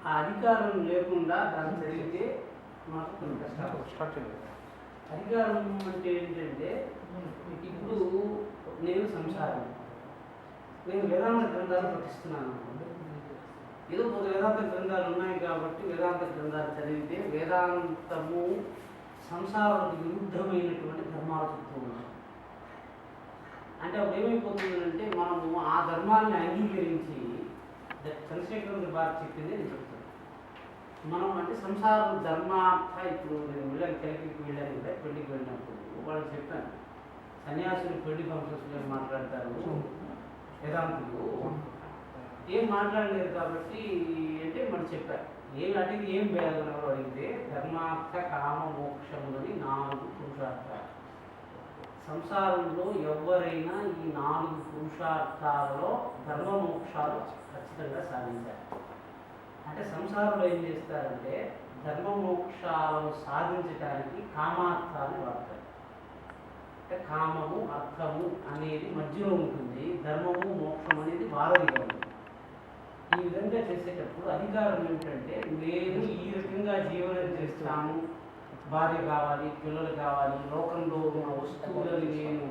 ఆ అధికారం లేకుండా దాన్ని జరిగితే మాకు కొన్ని కష్టాలు. అధికారం అంటే ఏంటంటే ఇప్పుడు నేను సంసారం, నేను వేదాంత గ్రంథాలు పఠిస్తున్నాను. ఏదో ఒక వేదాంత గ్రంథాలు ఉన్నాయి కాబట్టి వేదాంత గ్రంథాలు చదివితే వేదాంతము సంసారానికి విరుద్ధమైనటువంటి ధర్మాలు చెప్తూ ఉన్నాం. అంటే అప్పుడు ఏమైపోతుందంటే మనము ఆ ధర్మాన్ని అంగీకరించి చంద్రశేఖర బాగా చెప్పింది నేను చెప్తాను. మనం అంటే సంసారం ధర్మార్థ ఇప్పుడు నేను వెళ్ళాను, కలిపికి వెళ్ళాను కదా, పెళ్లికి వెళ్ళినప్పుడు వాళ్ళకి చెప్పాను, సన్యాసులు పెళ్లి ఫంక్షన్స్లో మాట్లాడతారు, వేదాంతులు ఏం మాట్లాడలేదు కాబట్టి అంటే మనం చెప్పారు. ఏం అడిగి ఏం భేదం అడిగితే ధర్మార్థ కామ మోక్షములని 4 పురుషార్థాలు. సంసారంలో ఎవరైనా ఈ 4 పురుషార్థాలలో ధర్మ మోక్షాలు ఖచ్చితంగా సాధించాలి. అంటే సంసారంలో ఏం చేస్తారంటే ధర్మ మోక్షాలను సాధించడానికి కామార్థాన్ని వాడతారు. అంటే కామము అర్థము అనేది మధ్యలో ఉంటుంది, ధర్మము మోక్షం అనేది వారధిగా ఉంటుంది. ఈ విధంగా చేసేటప్పుడు అధికారం ఏమిటంటే నేను ఈ రకంగా జీవనం చేస్తాను, భార్య కావాలి, పిల్లలు కావాలి, లోకంలో ఉన్న వస్తువులని నేను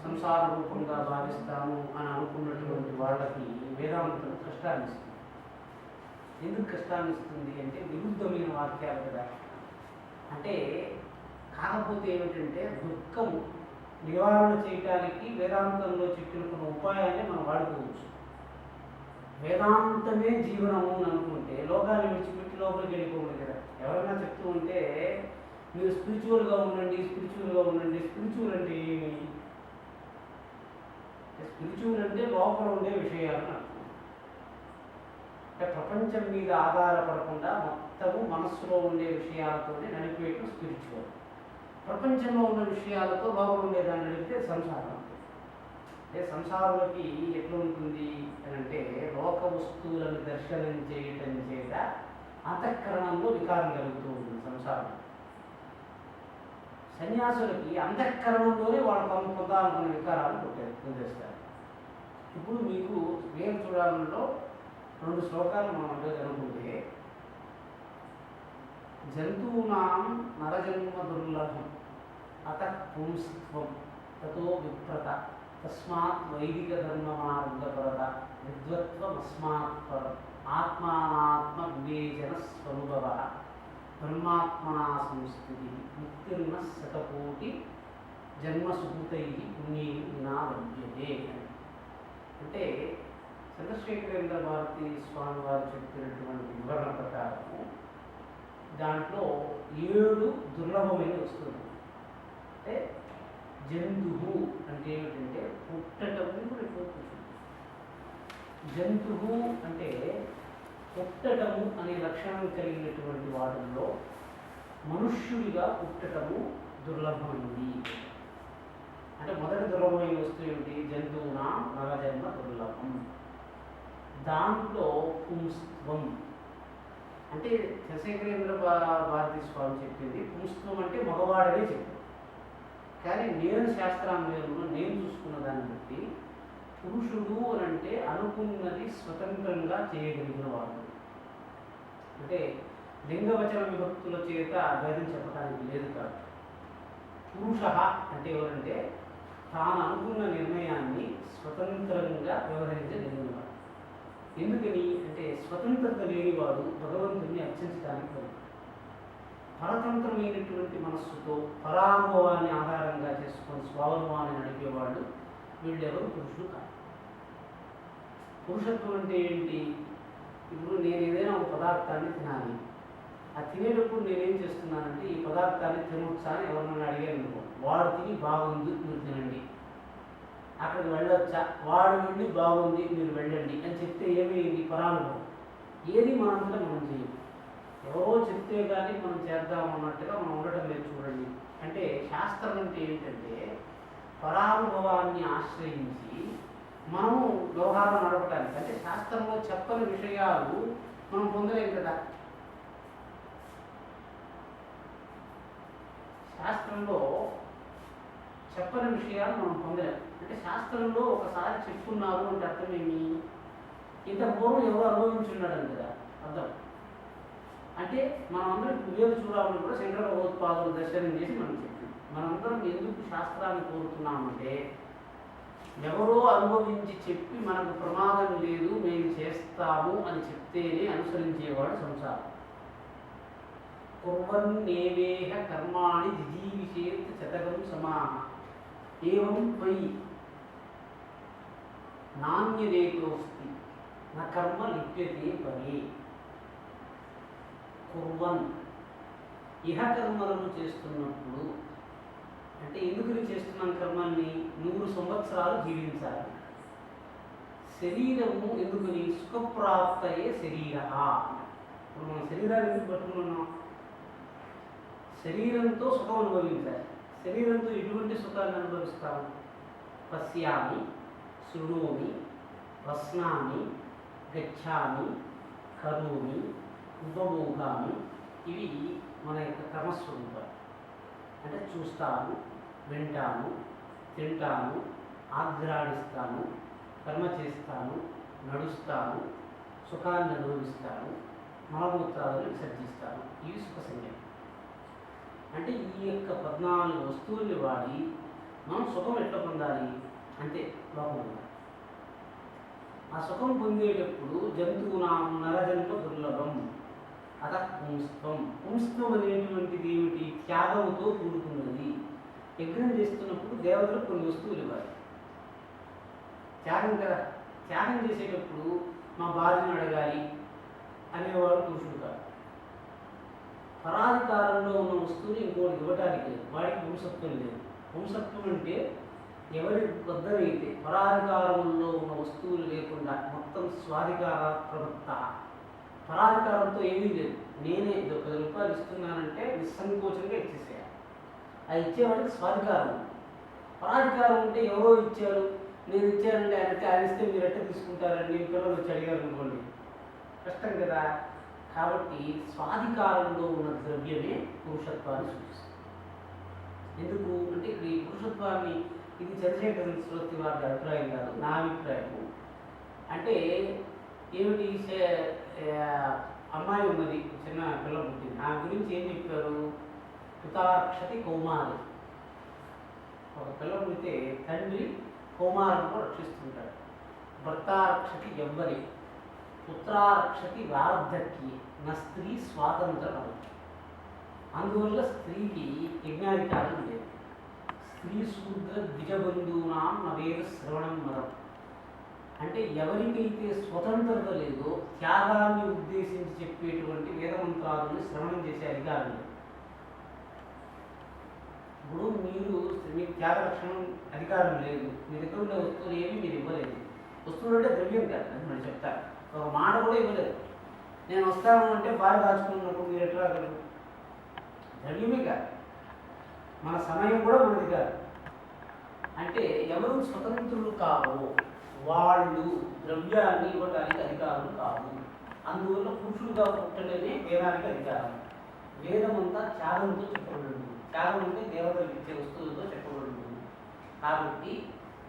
సంసార రూపంగా భావిస్తాను అని అనుకున్నటువంటి వాళ్ళకి వేదాంతం కష్టాన్ని ఇస్తుంది. ఎందుకు కష్టాన్ని ఇస్తుంది అంటే విరుద్ధమైన వాక్యాలు కదా. అంటే కాకపోతే ఏమిటంటే దుఃఖము నివారణ చేయడానికి వేదాంతంలో చెప్పిన కొన్ని ఉపాయాన్ని మనం వాడుకోవచ్చు. వేదాంతమే జీవనము అని అనుకుంటే లోకాన్ని విడిచిపెట్టి లోపలికి వెళ్ళిపోకూడదు కదా. ఎవరైనా చెప్తూ ఉంటే మీరు స్పిరిచువల్గా ఉండండి, స్పిరిచువల్గా ఉండండి. స్పిరిచువల్ అంటే ఏమి? స్పిరిచువల్ అంటే లోపల ఉండే విషయాలను అర్థం. అంటే ప్రపంచం మీద ఆధారపడకుండా మొత్తము మనస్సులో ఉండే విషయాలతోనే నడిపేయటం స్పిరిచువల్. ప్రపంచంలో ఉన్న విషయాలతో లోపల ఉండేదాన్ని నడిపితే సంసారం. అంటే సంసారంలోకి ఎట్లా ఉంటుంది అని అంటే లోక వస్తువులను దర్శనం చేయటం చేత అంతఃకరణంలో వికారం కలుగుతూ ఉంటుంది సంసారం. సన్యాసులకి అంతఃకరణంలోనే వాళ్ళు పొందాలనుకున్న వికారాలు పొందేస్తారు. ఇప్పుడు మీకు వేరు చూడాలలో 2 శ్లోకాలు మనం అనుకుంటే జంతూనాం నరజన్మ దుర్లభం అతః పుంసత్వం తతో విప్రత తస్మాత్ వైదిక ధర్మ మార్గపరత విద్వత్వమస్మాత్ పరం ఆత్మానాత్మ వివేచన స్వనుభవ బ్రహ్మాత్మనా సంస్థితి ముక్తిర్న శతకోటి జన్మసుకృతై పుణ్యై నా లభ్యతే. అంటే చంద్రశేఖరేంద్ర భారతి స్వామి వారు చెప్పినటువంటి వివరణ ప్రకారము దాంట్లో 7 దుర్లభమైన వస్తువులు. అంటే జంతువు అంటే ఏమిటంటే పుట్టటము. జంతువు అంటే పుట్టటము అనే లక్షణం కలిగినటువంటి వాటిల్లో మనుష్యుడిగా పుట్టటము దుర్లభమైంది. అంటే మొదటి దుర్లభమైన వస్తువు ఏమిటి? జంతువునా నరజన్మ దుర్లభం. దాంట్లో పుంస్త్వం అంటే చంద్రశేఖరేంద్ర భారతి స్వామి చెప్పింది పుంస్త్వం అంటే మగవాడనే చెప్పారు. కానీ నేను శాస్త్రాంగంలో నేను చూసుకున్న దాన్ని బట్టి పురుషుడు అని అంటే అనుకున్నది స్వతంత్రంగా చేయగలిగిన వాడు. అంటే లింగవచన విభక్తుల చేత భేదం చెప్పడానికి లేదు కాదు. పురుష అంటే ఎవరంటే తాను అనుకున్న నిర్ణయాన్ని స్వతంత్రంగా వ్యవహరించగలిగినవాడు. ఎందుకని అంటే స్వతంత్రత లేనివాడు భగవంతుడిని అర్చించడానికి లేదు. పరతంత్రమైనటువంటి మనస్సుతో పరానుభవాన్ని ఆధారంగా చేసుకొని స్వానుభవాన్ని నడిపేవాళ్ళు వీళ్ళెవరు పురుషులు కాదు. పురుషత్వం అంటే ఏంటి? ఇప్పుడు నేను ఏదైనా ఒక పదార్థాన్ని తినాలి, ఆ తినేటప్పుడు నేనేం చేస్తున్నానంటే ఈ పదార్థాన్ని తినొచ్చా అని ఎవరినైనా అడిగాను, వాడు తిని బాగుంది మీరు తినండి, అక్కడికి వెళ్ళొచ్చా, వాడు వెళ్ళి బాగుంది మీరు వెళ్ళండి అని చెప్తే ఏమైంది? పరానుభవం. ఏది మనంతా మనం చేయం. ఎవరో చెప్తే కానీ మనం చేద్దామన్నట్టుగా మనం ఉండటం లేదు. చూడండి, అంటే శాస్త్రం అంటే ఏంటంటే పరానుభవాన్ని ఆశ్రయించి మనము వ్యవహారం నడపడానికి. అంటే శాస్త్రంలో చెప్పని విషయాలు మనం పొందలేం కదా. శాస్త్రంలో చెప్పని విషయాలు మనం పొందలేం. అంటే శాస్త్రంలో ఒకసారి చెప్పుకున్నారు అంటే అర్థమేమి? ఇంత పూర్వం ఎవరు అనుభవించున్నాడని కదా అర్థం. అంటే మనమందరం వివేక చూడాలని కూడా శంకర భగవత్పాదులు దర్శనం చేసి మనం చెప్పాం. మనందరం ఎందుకు శాస్త్రాన్ని కోరుతున్నామంటే ఎవరో అనుభవించి చెప్పి మనకు ప్రమాదం లేదు మేము చేస్తాము అని చెప్తేనే అనుసరించేవాడు సంసారం. కుర్వన్నేవేహ కర్మాణి జిజీవిషేత్ శతకం సమాహ ఏవం వై నాణ్యదేతోస్తి నా కర్మ లిప్యతే పరే. కుర్వన్ ఇహ కర్మలను చేస్తున్నప్పుడు అంటే ఎందుకు చేస్తున్నాం కర్మాన్ని? 100 సంవత్సరాలు జీవించాలి. శరీరము ఎందుకని? సుఖప్రాప్తయే శరీర. ఇప్పుడు మనం శరీరాన్ని ఎందుకు పట్టుకున్నాం? శరీరంతో సుఖం అనుభవించాలి. శరీరంతో ఎటువంటి సుఖాన్ని అనుభవిస్తాము? పశ్యామి, శృణోమి, వస్నామి, గచ్చామి, కరోమి, ఉపభోగామి. ఇవి మన యొక్క కర్మస్వరూపాలు. అంటే చూస్తాను, వింటాను, తింటాను, ఆగ్రాడిస్తాను, కర్మ చేస్తాను, నడుస్తాను, సుఖాన్ని అనుభవిస్తాను, మలమూత్రాలను విసర్జిస్తాను. ఇవి సుఖ సంజ్ఞలు. అంటే ఈ యొక్క 14 వస్తువుల్ని వాడి మనం సుఖం ఎట్లా పొందాలి అంటే లోపం ఉండాలి. ఆ సుఖం పొందేటప్పుడు జంతువునాం నరజన్మ దుర్లభం అత పుంస్త్వం. పుంస్త్వం అనేటువంటిది ఏమిటి? త్యాగంతో కూడుకున్నది. యజ్ఞం చేస్తున్నప్పుడు దేవతలకు కొన్ని వస్తువులు ఇవ్వాలి. త్యాగం కదా. త్యాగం చేసేటప్పుడు మా భార్యను అడగాలి అనేవాడు పురుషుడు కాదు. పరాధికారంలో ఉన్న వస్తువుని ఇంకోటి ఇవ్వటానికి లేదు. వాడికి పుంసత్వం లేదు. పుంసత్వం అంటే ఎవరి వద్దనైతే పరాధికారంలో ఉన్న వస్తువులు లేకుండా మొత్తం స్వాధికార ప్రవృత్త, పరాధికారంతో ఏమీ లేదు, నేనే 10 రూపాయలు ఇస్తున్నానంటే నిస్సంకోచంగా ఇచ్చేసేయాలి. అది ఇచ్చేవాడికి స్వాధికారం. పరాధికారం ఉంటే ఎవరో ఇచ్చారు, నేను ఇచ్చానంటే ఆయన ఇస్తే మీరు ఎట్లా తీసుకుంటారండి, పిల్లలు వచ్చి అడిగారు అనుకోండి, కష్టం కదా. కాబట్టి స్వాధికారంలో ఉన్న ద్రవ్యమే పురుషత్వాన్ని సూచిస్తుంది. ఎందుకు అంటే ఇక్కడ ఈ పురుషత్వాన్ని, ఇది చంద్రశేఖర సరస్వతి వారి అభిప్రాయం కాదు, నా అభిప్రాయము. అంటే ఏమిటి? అమ్మాయి ఉన్నది, చిన్న పిల్ల పుట్టింది, ఆ గురించి ఏం చెప్పారు? పుతారక్షతి కౌమారి. ఒక పిల్ల పుడితే తండ్రి కౌమారంలో రక్షిస్తుంటాడు. భర్తారక్షతి ఎవ్వరి, పుత్రారక్షతి వార్ధక్కి, నా స్త్రీ స్వాతంత్రం. అందువల్ల స్త్రీకి యజ్ఞాధికారం లేదు. స్త్రీ శూద్ర ద్విజబంధూనాం నవేద శ్రవణం మరం. అంటే ఎవరికైతే స్వతంత్రత లేదో త్యాగాన్ని ఉద్దేశించి చెప్పేటువంటి వేదమంత్రాలను శ్రవణం చేసే అధికారం లేదు. ఇప్పుడు మీకు త్యాగరక్షణ అధికారం లేదు, మీ దగ్గర ఉండే వస్తువులు ఏమి మీరు ఇవ్వలేదు. వస్తువులు అంటే ద్రవ్యం కాదు, అది మనం చెప్తారు. ఒక మాట కూడా ఇవ్వలేదు. నేను వస్తాను అంటే బాగా దాచుకున్నప్పుడు మీరు ఎట్లా రాగలరు? ద్రవ్యమే కాదు, మన సమయం కూడా మనది కాదు. అంటే ఎవరు స్వతంత్రులు కావో వాళ్ళు ద్రవ్యాన్ని ఇవ్వడానికి అధికారులు కాదు. అందువల్ల పురుషుడుగా పుట్టడమే వేదానికి అధికారం. వేదమంతా త్యాగంతో చెప్పబడింది. త్యాగం అంటే దేవతలకు ఇచ్చే వస్తువులతో చెప్పబడింది. కాబట్టి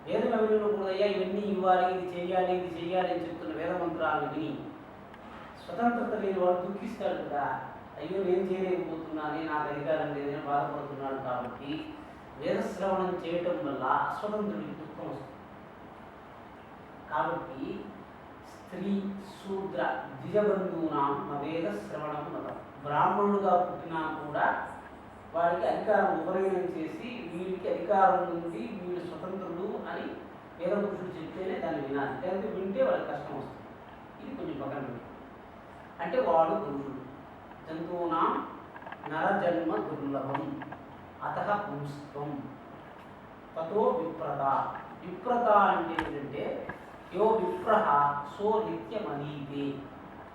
వేదం ఎవరినప్పుడు అయ్యా ఇవన్నీ ఇవ్వాలి, ఇది చెయ్యాలి, ఇది చెయ్యాలి అని చెప్తున్న వేదమంత్రాలు విని స్వతంత్రత లేని వాడు దుఃఖిస్తాడు కదా. అయ్యో నేను చేయలేకపోతున్నాను, నాకు అధికారం లేదని బాధపడుతున్నాడు. కాబట్టి వేదశ్రవణం చేయటం వల్ల అస్వతంత్రుడికి దుఃఖం వస్తుంది. కాబట్టి స్త్రీ శూద్ర ద్విజబంధూనాం నవేద శ్రవణం మతం. బ్రాహ్మణుడుగా పుట్టినా కూడా వాడికి అధికారం ఉపనయనం చేసి వీడికి అధికారం ఉంది, వీడు స్వతంత్రుడు అని వేదపురుషుడు చెప్తేనే దాన్ని వినాలి. లేకపోతే వింటే వాడికి కష్టం వస్తుంది. ఇది కొంచెం పక్కన పెట్టి అంటే వాడు పురుషుడు. జంతువునాం నరజన్మ దుర్లభం అతః పుంస్త్వం తతో విప్రత. విప్రత అంటే ఏంటంటే యో విప్రహ సో నిత్యమనీతే.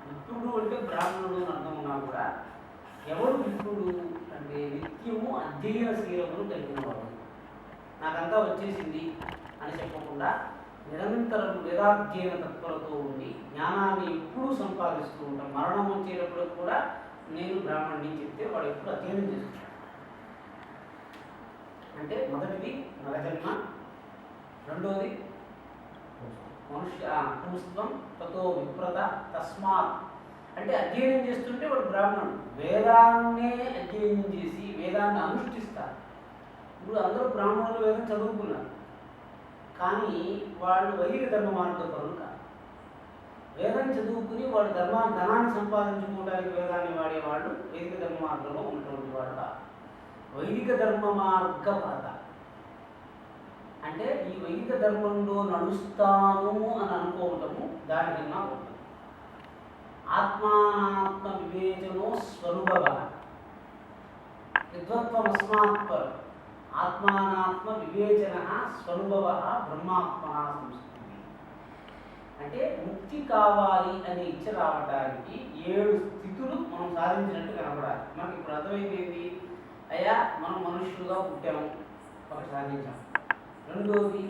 విప్రుడు అంటే బ్రాహ్మణుడు అని అర్థం ఉన్నా కూడా ఎవడు విప్రుడు అంటే నిత్యము అధ్యయనశీలమును కలిగినవాడు. నాకంతా వచ్చేసింది అని చెప్పకుండా నిరంతరం వేదాధ్యయన తత్పరతో ఉండి జ్ఞానాన్ని ఎప్పుడూ సంపాదిస్తూ ఉంటాం. మరణం వచ్చేటప్పుడు కూడా నేను బ్రాహ్మణుని చెప్తే వాడు ఎప్పుడు అధ్యయనం చేస్తున్నాడు. అంటే మొదటిది నరజన్మ, రెండోది మనుష్య పుంస్త్వం, తతో విప్రత. తస్మాత్ అంటే అధ్యయనం చేస్తుంటే వాడు బ్రాహ్మణుడు. వేదాన్నే అధ్యయనం చేసి వేదాన్ని అనుష్ఠిస్తారు. ఇప్పుడు అందరూ బ్రాహ్మణులు వేదం చదువుకున్నారు, కానీ వాళ్ళు వైదిక ధర్మ మార్గపరులు కాదు. వేదం చదువుకుని వాడు ధనాన్ని సంపాదించుకోవడానికి వేదాన్ని వాడేవాళ్ళు వైదిక ధర్మ మార్గంలో ఉన్నటువంటి వాడు కాదు. వైదిక ధర్మ మార్గపరత అంటే ఈ వైదిక ధర్మంలో నడుస్తాను అని అనుకోవటము దానికన్నా ఉంటుంది. ఆత్మానాత్మ వివేచనో స్వనుభవ విద్వత్వమస్మాత్పర ఆత్మానాత్మ వివేచన స్వనుభవ బ్రహ్మాత్మన సంస్కృతి. అంటే ముక్తి కావాలి అనే ఇచ్చ రావడానికి 7 స్థితులు మనం సాధించినట్టు కనపడాలి. మనకి ఇప్పుడు అర్థమైంది ఏంటి? అయ్యా మనం మనుషులుగా పుట్టాము, ఒకటి సాధించాం. రెండోది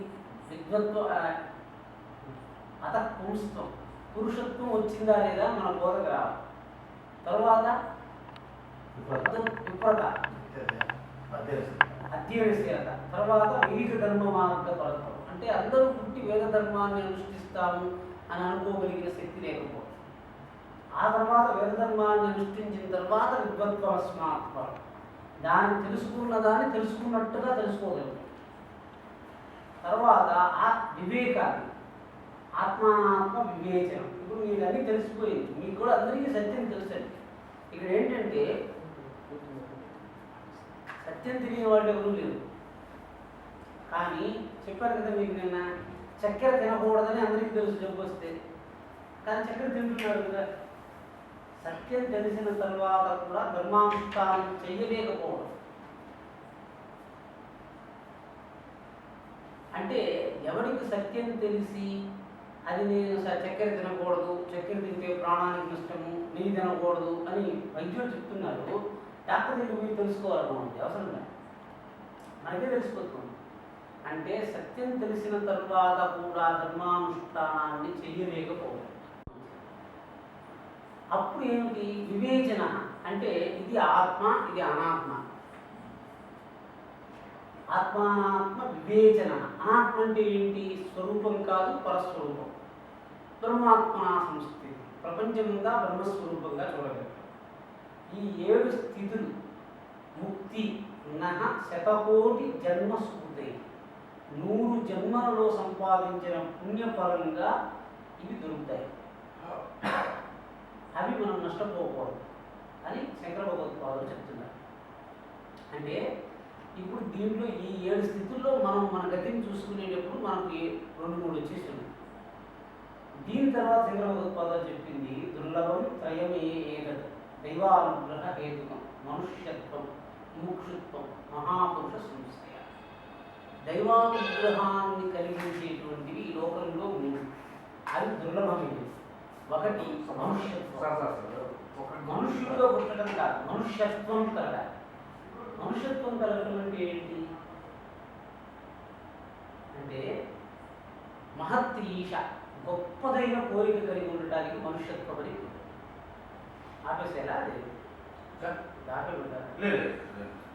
విద్వత్వ అత పుంస్తం, పురుషత్వం వచ్చిందా లేదా మన బోధకు రావాలి. తర్వాత విప్రత అధ్యయనశీలత, తర్వాత వైదిక ధర్మ మార్గపరత్వం అంటే అందరూ పుట్టి వేద ధర్మాన్ని అనుష్ఠిస్తాము అని అనుకోగలిగిన శక్తి లేకపోవడం. ఆ తర్వాత వేద ధర్మాన్ని అనుష్ఠించిన తర్వాత విద్వత్వస్మాత్పరం, దాన్ని తెలుసుకున్న దాన్ని తెలుసుకున్నట్టుగా తెలుసుకోగలుగుతాం. తర్వాత ఆ వివేకాన్ని ఆత్మానాత్మ వివేచనం. ఇప్పుడు మీకు అన్నీ తెలిసిపోయింది, మీకు కూడా అందరికీ సత్యం తెలుసండి. ఇక్కడ ఏంటంటే సత్యం తెలియని వాళ్ళు ఎవరూ లేరు. కానీ చెప్పారు కదా మీకు నిన్న, చక్కెర తినకూడదని అందరికీ తెలుసు జబ్బు వస్తే, కానీ చక్కెర తింటున్నారు కదా. సత్యం తెలిసిన తర్వాత కూడా ధర్మానుష్ఠానం చెయ్యలేకపోవడం అంటే, ఎవరికి సత్యం తెలిసి అది నేను చక్కెర తినకూడదు, చక్కెర తింటే ప్రాణానికి నష్టము, నెయ్యి తినకూడదు అని వైద్యులు చెప్తున్నారు. డాక్టర్ దగ్గర మీరు తెలుసుకోవాలనుకోండి, అవసరం లేదు, మనకే తెలిసిపోతుంది. అంటే సత్యం తెలిసిన తర్వాత కూడా ధర్మానుష్ఠానాన్ని చెయ్యలేకపోవడం. అప్పుడు ఏమిటి? వివేచన అంటే ఇది ఆత్మ, ఇది అనాత్మ. ఆత్మానాత్మ వివేచన. అనాత్మ అంటే ఏంటి? స్వరూపం కాదు, పరస్వరూపం. బ్రహ్మాత్మన సంస్థితి, ప్రపంచంగా బ్రహ్మస్వరూపంగా చూడగలరు. ఈ 7 స్థితులు ముక్తి శతకోటి జన్మ స్ఫూర్తి, 100 జన్మలలో సంపాదించిన పుణ్యఫలంగా ఇవి దొరుకుతాయి. అవి మనం నష్టపోకూడదు అని శంకర భగవత్పాదులు చెప్తున్నారు. అంటే ఇప్పుడు దీంట్లో ఈ 7 స్థితుల్లో మనం మన గతిని చూసుకునేటప్పుడు మనకి 2-3 వచ్చేసింది. దీని తర్వాత శంకర భగవత్పాదులు చెప్పింది దుర్లభం త్రయమే ఏదత్ దైవానుగ్రహ హేతుకం మనుష్యత్వం ముముక్షుత్వం మహాపురుష సంస్థయ. దైవానుగ్రహాన్ని కలిగించేటువంటివి ఈ లోకంలో 3, అవి దుర్లభమైనవి. ఒకటి మనుష్యత్వం, మనుష్యుడిలో పుట్టడం కాదు, మనుష్యత్వం కలగాలి. మనుష్యత్వం కలగడం అంటే ఏంటి అంటే మహత్తీష, గొప్పదైన కోరిక కలిగి ఉండటానికి మనుష్యత్వం అని. ఆపేసేలా లేదు,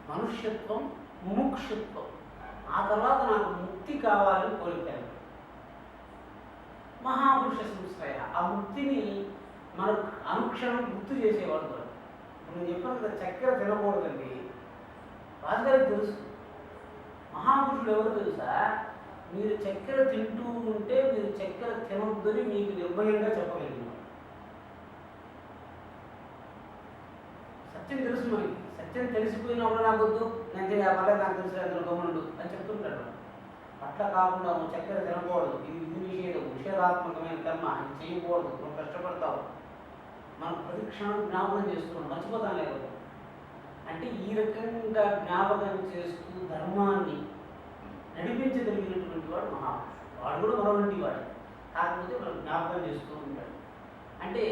మనుష్యత్వం ముముక్షుత్వం, ఆ తర్వాత నాకు ముక్తి కావాలని కోరిక. మహాపురుష సంస్థయ, ఆ ముక్తిని మనకు అనుక్షణం గుర్తు చేసేవాడు. నేను చెప్పాను కదా, చక్కెర తినకూడదండి. రాజుగారికి తెలుసు. మహాపురుషుడు ఎవరు తెలుసా? మీరు చక్కెర తింటూ ఉంటే మీరు చక్కెర తినొద్దని మీకు నిర్భయంగా చెప్పగలిగిన సత్యం తెలుసు. మనకి సత్యం తెలిసిపోయినప్పుడు నాకు వద్దు, నేను పర్లేదు, నాకు తెలుసు, అందులో గమనుడు అని చెప్తుంటాడు. అట్లా కాకుండా నువ్వు చక్కెర తినకూడదు, ఇది నిషేధం, నిషేధాత్మకమైన కర్మ, ఇది చేయకూడదు, నువ్వు కష్టపడతావు, మనం ప్రతిక్షణం జ్ఞాపకం చేస్తున్నాం, మర్చిపోతాం లేకపోతే. అంటే ఈ రకంగా జ్ఞాపకం చేస్తూ ధర్మాన్ని నడిపించగలిగినటువంటి వాడు మహాపురుషుడు. వాడు కూడా మరొకటి వాడు, కాకపోతే మనం జ్ఞాపకం చేస్తూ ఉంటాడు. అంటే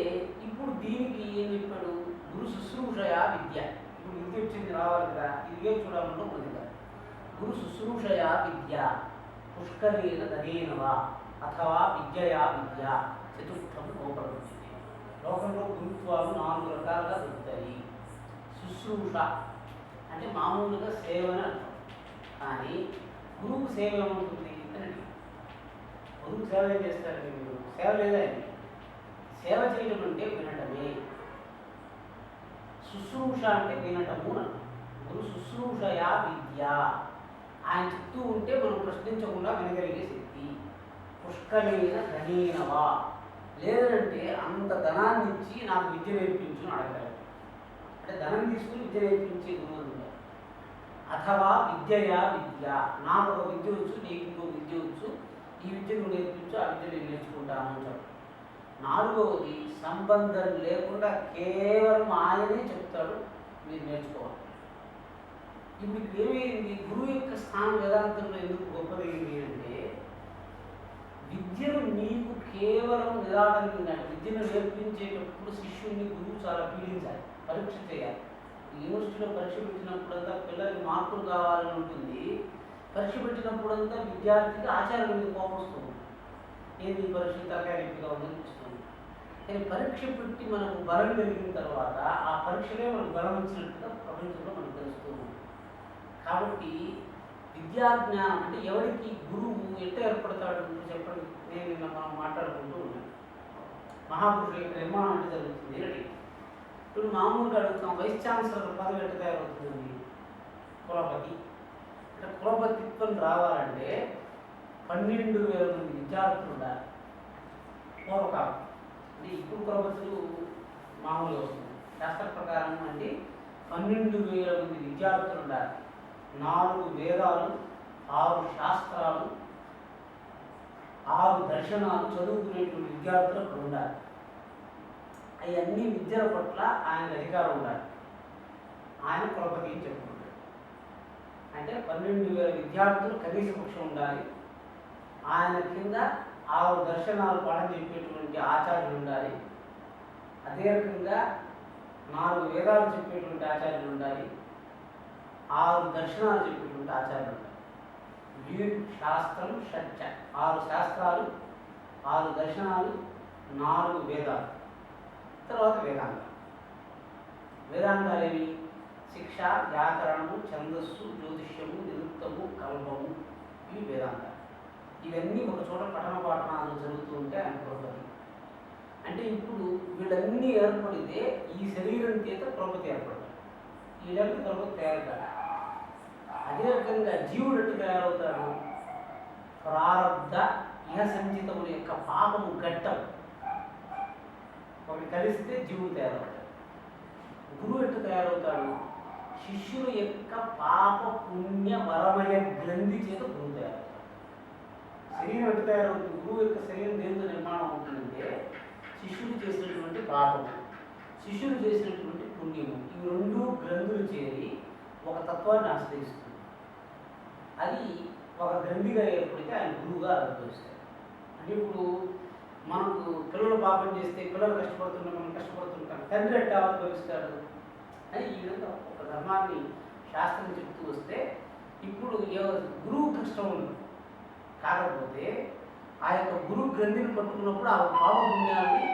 ఇప్పుడు దీనికి ఏం చెప్పాడు? గురు శుశ్రూషయా విద్య. ఇప్పుడు విద్య వచ్చింది, రావాలి కదా, ఇది ఏం చూడాలంటే ఉంది కదా. గురు శుశ్రూషయా విద్య పుష్కరేణ దరేనవా అథవా విద్యయా విద్య చతుర్థం లోపడుతుంది. లోకంలో గురుత్వాలు 4 రకాలుగా దొరుకుతాయి. శుశ్రూష అంటే మామూలుగా సేవని అర్థం. కానీ గురువుకు సేవ ఏమవుతుంది అని, గురువుకు సేవ ఏం చేస్తారండి మీరు? సేవ లేదా? సేవ చేయడం అంటే వినటమే. శుశ్రూష అంటే వినటము. గురు శుశ్రూషయా విద్య. ఆయన చెప్తూ ఉంటే మనం ప్రశ్నించకుండా వినగలిగే శక్తి. పుష్కలేన ధనేనవా, లేదంటే అంత ధనాన్ని ఇచ్చి నాకు విద్య నేర్పించు అని అడగాలి. అంటే ధనం తీసుకుని విద్య నేర్పించే గురువులు ఉంటారు. అథవా విద్యయా విద్య, నాకు ఒక విద్య వచ్చు, నీకు ఇంకో విద్య వచ్చు, ఈ విద్య నువ్వు నేర్పించు, ఆ విద్య నేను నేర్చుకుంటాను అని చెప్పాలి. నాలుగవది సంబంధం లేకుండా కేవలం ఆయనే చెప్తాడు, మీరు నేర్చుకోవాలి. ఇప్పుడు ఏమైంది, గురువు యొక్క స్థానం వేదాంతంలో ఎందుకు గొప్పదైంది అంటే, విద్యను నీకు కేవలం నిరాకరించాలి. విద్యను నేర్పించేటప్పుడు శిష్యుడిని గురువు చాలా పీడించాలి, పరీక్ష చేయాలి. యూనివర్సిటీలో పరీక్ష పెట్టినప్పుడంతా పిల్లలకి మార్కులు కావాలని ఉంటుంది. పరీక్ష పెట్టినప్పుడంతా విద్యార్థికి ఆచార్యుల మీద కోపం వస్తుంది. ఏది పరీక్ష తరకారిగా ఉందనిపిస్తుంది. కానీ పరీక్ష పెట్టి మనకు బలం కలిగిన తర్వాత ఆ పరీక్షలే మనకు బలం వచ్చినట్టుగా ప్రపంచంలో మనకు తెలుస్తూ ఉంది. కాబట్టి విద్యాజ్ఞానం అంటే ఎవరికి గురువు ఎట్ట ఏర్పడతాడు చెప్పండి. నేను నిన్న మనం మాట్లాడుకుంటూ ఉన్నాను. మహాపురుషుల యొక్క నిర్మాణం అంటే జరుగుతుంది అని. ఇప్పుడు మామూలుగా అడుగుతాం, వైస్ ఛాన్సలర్ పదవి ఎట్ట తయారవుతుంది? కులపతి. అంటే కులపతిత్వం రావాలంటే 12,000 మంది విద్యార్థులు ఉండాలి. పూర్వకాలం అంటే ఇప్పుడు కులపతులు మామూలుగా వస్తుంది. శాస్త్ర ప్రకారం అంటే 12,000 మంది విద్యార్థులు ఉండాలి. 4 వేదాలు, 6 శాస్త్రాలు, 6 దర్శనాలు చదువుకునేటువంటి విద్యార్థులు అక్కడ ఉండాలి. అవన్నీ విద్యల పట్ల ఆయన అధికారం ఉండాలి. ఆయన కులపతి అని చెప్పుకుంటాడు. అంటే 12,000 విద్యార్థులు కనీస పక్షం ఉండాలి. ఆయన కింద 6 దర్శనాలు పాఠం చెప్పేటువంటి ఆచార్యులు ఉండాలి. అదే రకంగా 4 వేదాలు చెప్పేటువంటి ఆచార్యులు ఉండాలి. 6 దర్శనాలు చెప్పేటువంటి ఆచార్యులు ఉండాలి. వీరు శాస్త్రం షట్చ, 6 శాస్త్రాలు, 6 దర్శనాలు, 4 వేదాలు. తర్వాత వేదాంతం. వేదాంతాలు ఏవి? శిక్ష, వ్యాకరణము, ఛందస్సు, జ్యోతిష్యము, నిరుక్తము, కల్పము, ఇవి వేదాంతాలు. ఇవన్నీ ఒక చోట పఠన పాఠనాలు జరుగుతూ ఉంటే ఆయన కులపతి. అంటే ఇప్పుడు వీళ్ళన్నీ ఏర్పడితే ఈ శరీరం చేత కులపతి ఏర్పడతాడు. వీళ్ళకి కులపతి తయారు కాదు. అదే రకంగా జీవుడు ఎట్టు తయారవుతాడు? ప్రారబ్ధ ఇహ సంచితముల యొక్క పాపము ఘట్టం ఒకటి కలిస్తే జీవుడు తయారవుతాడు. గురువు ఎట్టు తయారవుతాడు? శిష్యుల యొక్క పాప పుణ్య వరమయ గ్రంథి చేత గురువు తయారవుతాడు. శరీరం ఎట్టు తయారవుతుంది? గురువు యొక్క శరీరం దేనితో నిర్మాణం అవుతుందంటే శిష్యుడు చేసినటువంటి పాపము, శిష్యుడు చేసినటువంటి పుణ్యము, ఇవి 2 గ్రంథులు చేరి ఒక తత్వాన్ని ఆశ్రయిస్తుంది. అది ఒక గ్రంథిగా ఏర్పడితే ఆయన గురువుగా అనుభవిస్తాడు. అంటే ఇప్పుడు మనకు పిల్లలు పాపం చేస్తే పిల్లలు కష్టపడుతుంటే మనం కష్టపడుతుంటాం, తండ్రి ఎట్టా అనుభవిస్తాడు అని ఈ విధంగా ఒక ధర్మాన్ని శాస్త్రం చెప్తూ వస్తే, ఇప్పుడు గురువు కష్టం ఉంది. కాకపోతే ఆ యొక్క గురువు గ్రంథిని పట్టుకున్నప్పుడు ఆ పాప పుణ్యాన్ని,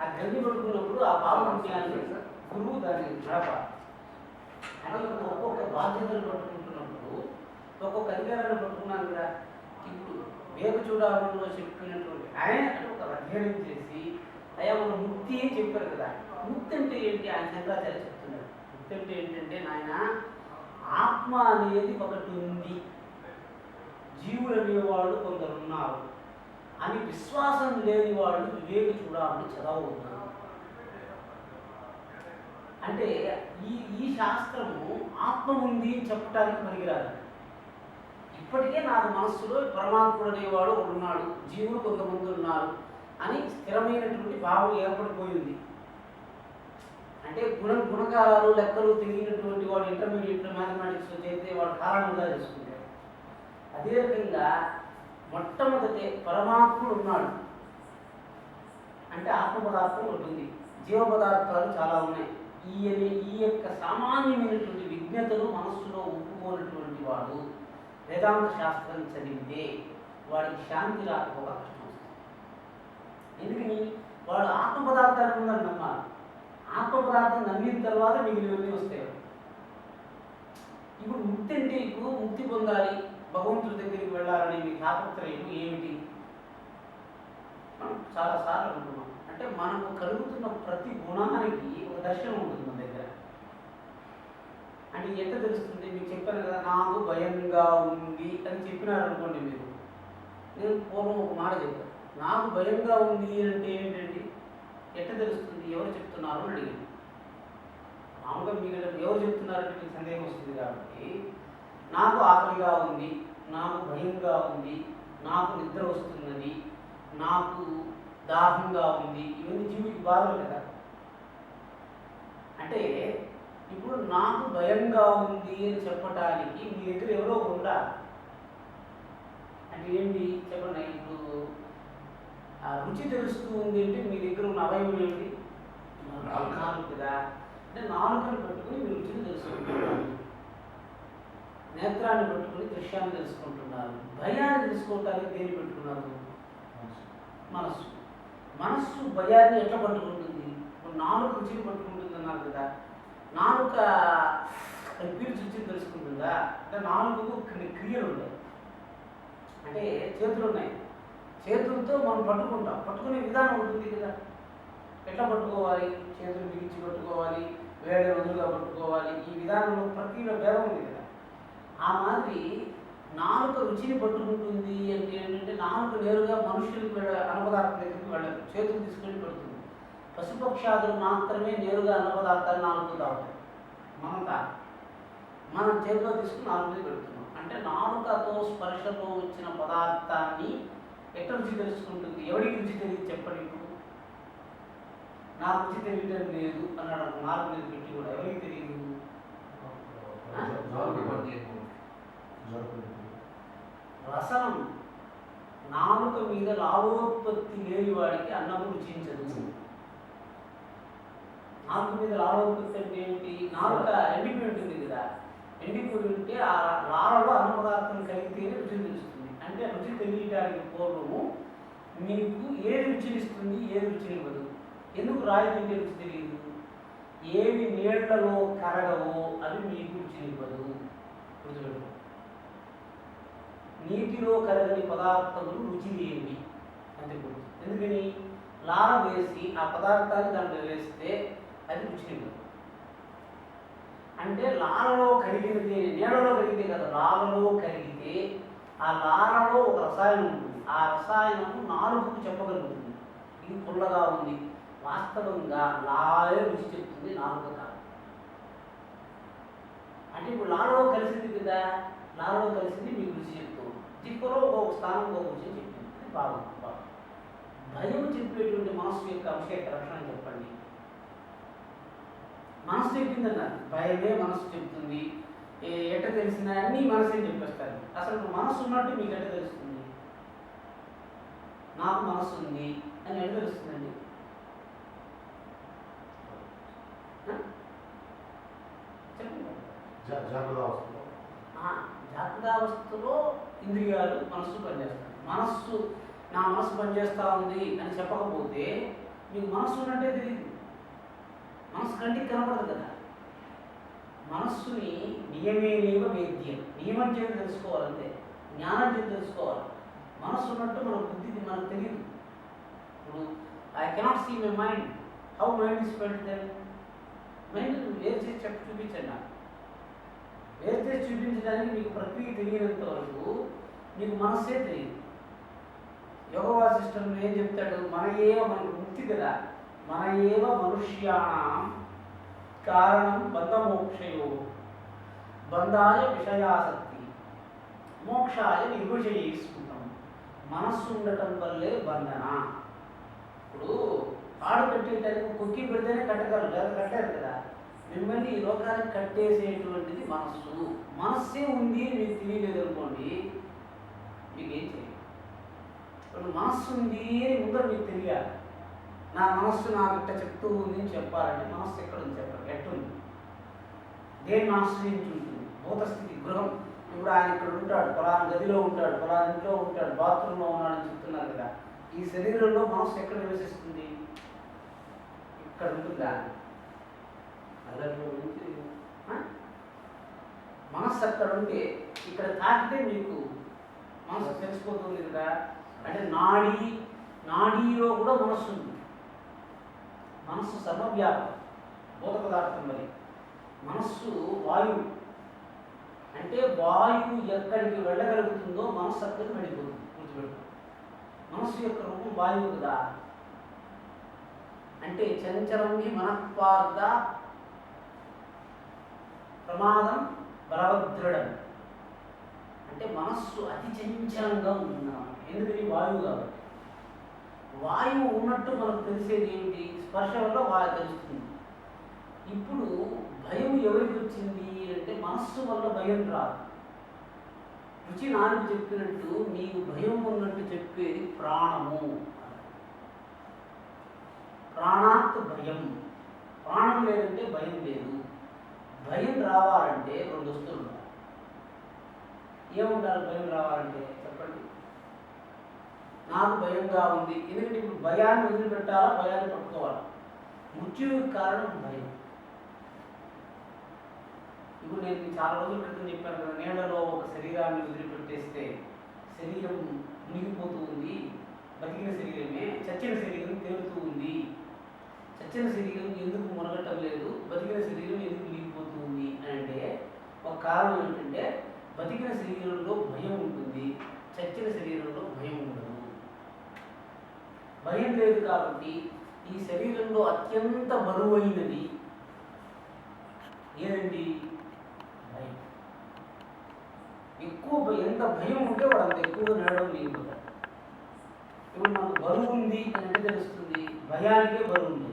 ఆ గ్రంథి పట్టుకున్నప్పుడు ఆ పాప పుణ్యాన్ని గురువు దాన్ని నడపాలి. అంటే ఒక్కొక్క బాధ్యతలు పట్టుకుంటున్నప్పుడు ఒక్కొక్క అధికారాన్ని పట్టుకున్నాను కదా. ఇప్పుడు వేగ చూడాలంలో చెప్పినటువంటి ఆయన ఒక అధ్యయనం చేసి అయ్యా మన ముక్తి అని చెప్పారు కదా. ముక్తి అంటే ఏంటి? ఆయన శంకరాచార్య చెప్తున్నారు. ముక్తి అంటే ఏంటంటే, నాయన ఆత్మ అనేది ఒకటి ఉంది, జీవులు అనేవాళ్ళు కొందరు ఉన్నారు అని విశ్వాసం లేని వాళ్ళు వివేక చూడాలని చదవవుతున్నారు. అంటే ఈ శాస్త్రము ఆత్మ ఉంది అని చెప్పడానికి పనికిరాదు. ఇప్పటికే నాకు మనస్సులో పరమాత్ముడు అనేవాడు ఉన్నాడు, జీవులు కొంతమంది ఉన్నారు అని స్థిరమైనటువంటి భావం ఏర్పడిపోయింది. అంటే గుణకారాలు లెక్కలు తెలియనటువంటి వాడు ఇంటర్మీడియట్లో మ్యాథమెటిక్స్లో చేస్తే వాడు కారణంగా చేసుకుంటాడు. అదే రకంగా మొట్టమొదటి పరమాత్ముడు ఉన్నాడు అంటే ఆత్మ పదార్థం ఒకటి ఉంది, జీవ పదార్థాలు చాలా ఉన్నాయి. ఈ యొక్క సామాన్యమైనటువంటి విజ్ఞతను మనస్సులో ఒప్పుకోనటువంటి వాడు వేదాంత శాస్త్రం చదివితే వాడికి శాంతి రాకపోగా కష్టం వస్తుంది. ఎందుకని? వాడు ఆత్మ పదార్థాన్ని ఉందని నమ్మాలి. ఆత్మ పదార్థం నమ్మిన తర్వాత మిగిలినవన్నీ వస్తాయి. ఇప్పుడు ముక్తి అంటే, ఇప్పుడు ముక్తి పొందాలి, భగవంతుడి దగ్గరికి వెళ్ళాలని మీ తాపత్రయం ఏమిటి? చాలాసార్లు అనుకున్నాం. అంటే మనకు కలుగుతున్న ప్రతి గుణానికి ఒక దర్శనం ఉంటుంది మన దగ్గర. అంటే ఎంత తెలుస్తుంది? మీకు చెప్పాను కదా, నాకు భయంగా ఉంది అని చెప్పినారు అనుకోండి మీరు. నేను పూర్వం ఒక మాట చెప్పాను, నాకు భయంగా ఉంది అంటే ఏంటండి? ఎట్ట తెలుస్తుంది? ఎవరు చెప్తున్నారు అని అడిగాను. మామూలుగా మీకు ఎవరు చెప్తున్నారంటే మీకు సందేహం వస్తుంది కాబట్టి, నాకు ఆకలిగా ఉంది, నాకు భయంగా ఉంది, నాకు నిద్ర వస్తున్నది, నాకు దాహంగా ఉంది, ఇవన్నీ జీవికి బాధలు కదా. అంటే ఇప్పుడు నాకు భయంగా ఉంది అని చెప్పటానికి మీ దగ్గర ఎవరో ఉందా? అంటే ఏంటి చెప్పండి. ఇప్పుడు ఆ రుచి తెలుస్తూ ఉంది అంటే మీ దగ్గర ఉన్న అవయవం ఏంటి? నాలుగు కదా. అంటే నాలుగుని పట్టుకుని మీరు రుచిని తెలుసుకుంటున్నారు, నేత్రాన్ని పట్టుకుని దృశ్యాన్ని తెలుసుకుంటున్నారు. భయాన్ని తెలుసుకోవటానికి దేన్ని పెట్టుకున్నారు? మనస్సు. మనస్సు భయాన్ని ఎట్లా పట్టుకుంటుంది? ఇప్పుడు నాలుగు రుచిని పట్టుకుంటుంది అన్నారు కదా. నాలుక పీల్చి రుచిని తెలుసుకుంటుందా? అంటే నాలుగు క్రియలు ఉన్నాయి. అంటే చేతులు ఉన్నాయి, చేతులతో మనం పట్టుకుంటాం, పట్టుకునే విధానం ఉంటుంది కదా. ఎట్లా పట్టుకోవాలి? చేతులు బిగించి పట్టుకోవాలి, వేడి రోజులుగా పట్టుకోవాలి. ఈ విధానంలో ప్రక్రియలో భేదం ఉంది కదా. ఆ మాదిరి నాలుక రుచిని పట్టుకుంటుంది అంటే ఏంటంటే, నాలుక నేరుగా మనుషులకు అన్నపదార్థం దగ్గరికి వెళ్ళదు, చేతులు తీసుకొని పెడుతుంది. పశుపక్షాదులు మాత్రమే నేరుగా అన్నపదార్థాలు నాలుగు తాగుతాయి. మనం చేతిలో తీసుకుని నాలుగు మీద పెడుతున్నాం. అంటే నాలుకతో స్పర్శతో వచ్చిన పదార్థాన్ని ఎట్లా రుచి తెలుసుకుంటుంది? ఎవరికి రుచి తెలియదు చెప్పండి. ఇప్పుడు నాకు రుచి తెలియటం లేదు అన్నాడు, నాలుగు మీద పెట్టి కూడా ఎవరికి తెలియదు? రసనం. నాలుక మీద లాభోత్పత్తి లేని వాడికి అన్నము రుచించదు. నాలుక మీద లాభోత్పత్తి అంటే ఏంటి? నాలుక ఎండిపోయి ఉంటుంది కదా. ఎండిపోయి ఉంటే ఆ లాలలో అన్న పదార్థం కలిగితేనే రుచి తెలుస్తుంది. అంటే రుచి తెలియడానికి పూర్వము మీకు ఏది రుచినిస్తుంది, ఏది రుచినివ్వదు. ఎందుకు రాయి తింటే రుచి తెలియదు? ఏవి నీళ్లలో కరగవో అవి మీకు రుచినివ్వదు. గుర్తుపెట్టుకో. నీటిలో కరగని పదార్థములు రుచి లేనివి అంతే గుర్తు. ఎందుకని? లార వేసి ఆ పదార్థాన్ని దాంట్లో వేస్తే అది రుచినివ్వదు. అంటే లారలో కరిగితే, నీళ్ళలో కరిగితే కదా, లారలో కరిగితే ఆ లారలో ఒక రసాయనం ఉంటుంది. ఆ రసాయనము నాలుగుకు చెప్పగలుగుతుంది ఇది పుల్లగా ఉంది. వాస్తవంగా లారే రుచి చెప్తుంది, నాలుగు కాదు. అంటే ఇప్పుడు లారలో కలిసింది కదా, లారలో కలిసింది మీకు రుచి చెప్తుంది. దిక్కులో ఒక స్థానం ఒక రుచి చెప్తుంది. అది బాగుంది. భయం చెప్పేటువంటి మనస్సు యొక్క అంశేక లక్షణం చెప్పండి. మనసు చెప్పిందన్నారు, భయమే మనసు చెప్తుంది. ఎట్ట తెలిసిన అన్నీ మనసే చెప్పేస్తారు. అసలు మనసు ఉన్నట్టు మీకు ఎట్ట తెలుస్తుంది? నాకు మనసు ఉంది అని ఎట్ట తెలుస్తుందండి? జాగ్రత్తావస్థలో ఇంద్రియాలు మనస్సు పనిచేస్తాయి. మనస్సు నా మనస్సు పనిచేస్తూ ఉంది అని చెప్పకపోతే మీకు మనస్సు ఉన్నట్టే తెలియదు. మనస్సు కంటికి కనపడదు కదా. మనస్సుని నియమేనేవ వేద్యం, నియమం చేత తెలుసుకోవాలంటే, జ్ఞానం చేత తెలుసుకోవాలి. మనస్సు ఉన్నట్టు మన బుద్ధికి మనకు తెలియదు. ఇప్పుడు I cannot see my mind, how mind is felt then? Mind వేరు చేసి చూపించండి నాకు. వేరు చేసి చూపించడానికి మీకు ప్రక్రియ తెలియనంత వరకు మీకు మనస్సే తెలియదు. యోగ వాసిష్టంలో ఏం చెప్తాడు? మన ముక్తి కదా, మన ఏవ మనుష్యాణం కారణం బంధమోక్షయో బంధాయ విషయాసక్తి మోక్షాయ నిర్విషయీస్మృతం. మనస్సు ఉండటం వల్లే బంధన. ఇప్పుడు ఆడు కట్టేటానికి కుక్కి పెడితేనే కట్టగలరు, లేదా కట్టారు కదా. మిమ్మల్ని ఈ లోకానికి కట్టేసేటువంటిది మనస్సు. మనస్సే ఉంది అని మీకు తెలియలేదు అనుకోండి, మీకేం చేయాలి? ఇప్పుడు మనస్సు ఉంది అని ముందర మీకు తెలియాలి. నా మనస్సు నాకు ఇట్ట చెప్తూ ఉంది అని చెప్పాలంటే మనస్సు ఎక్కడ ఉంది చెప్పాలి, ఎట్టుంది, దేన్ని ఆశ్రయించి ఉంటుంది? భూతస్థితి, గృహం. ఇప్పుడు ఆయన ఇక్కడ ఉంటాడు, ఫలానా గదిలో ఉంటాడు, ఫలానా ఇంట్లో ఉంటాడు, బాత్రూంలో ఉన్నాడని చెప్తున్నారు కదా. ఈ శరీరంలో మనస్సు ఎక్కడ నివసిస్తుంది? ఇక్కడ ఉంటుందా? మనస్సు అక్కడ ఉంటే ఇక్కడ తాకితే మీకు మనసు తెలిసిపోతుంది కదా. అంటే నాడి నాడీలో కూడా మనస్సు ఉంది. మనస్సు సర్వవ్యాపం, భూత పదార్థం. మరి మనస్సు వాయువు అంటే వాయువు ఎక్కడికి వెళ్ళగలుగుతుందో మనస్సు అక్కడికి వెళ్ళిపోతుంది. గుర్తుపెట్టు, మనస్సు యొక్క రూపం వాయువు కదా. అంటే చంచలం హి మనఃపార్థ ప్రమాదం బలవదృఢం. అంటే మనస్సు అతి చంచలంగా ఉంటున్నాం. ఎందుకని? వాయువు కాబట్టి. వాయువు ఉన్నట్టు మనకు తెలిసేది ఏమిటి? స్పర్శ వల్ల వాయు తెలుస్తుంది. ఇప్పుడు భయం ఎవరికి వచ్చింది అంటే మనస్సు వల్ల భయం రాదు. రుచి నాలుగు చెప్పినట్టు నీకు భయం ఉన్నట్టు చెప్పేది ప్రాణము. ప్రాణాత్ భయం. ప్రాణం లేదంటే భయం లేదు. భయం రావాలంటే రెండు వస్తువులు ఉండాలి. ఏముండాలి భయం రావాలంటే? చెప్పండి. నాకు భయంగా ఉంది. ఎందుకంటే ఇప్పుడు భయాన్ని వదిలిపెట్టాలా, భయాన్ని పట్టుకోవాలా? మృత్యువుకి కారణం భయం. ఇప్పుడు నేను చాలా రోజుల క్రితం చెప్పాను కదా, నీళ్లలో ఒక శరీరాన్ని వదిలిపెట్టేస్తే శరీరం మునిగిపోతూ ఉంది. బతికిన శరీరమే చచ్చిన శరీరం తేలుతూ ఉంది. చచ్చిన శరీరం ఎందుకు మునగటం లేదు, బతికిన శరీరం ఎందుకు మునిగిపోతూ ఉంది అంటే ఒక కారణం ఏంటంటే బతికిన శరీరంలో భయం ఉంటుంది, చచ్చిన శరీరంలో భయం ఉండదు. భయం లేదు కాబట్టి ఈ శరీరంలో అత్యంత బరువైనది ఏదండి? భయం. ఎక్కువ ఎంత భయం ఉంటే వాడు అంత ఎక్కువగా నడవడం లేకపోతాడు. ఇప్పుడు మనకు బరువు ఉంది అని అంటే తెలుస్తుంది, భయానికే బరువు ఉంది.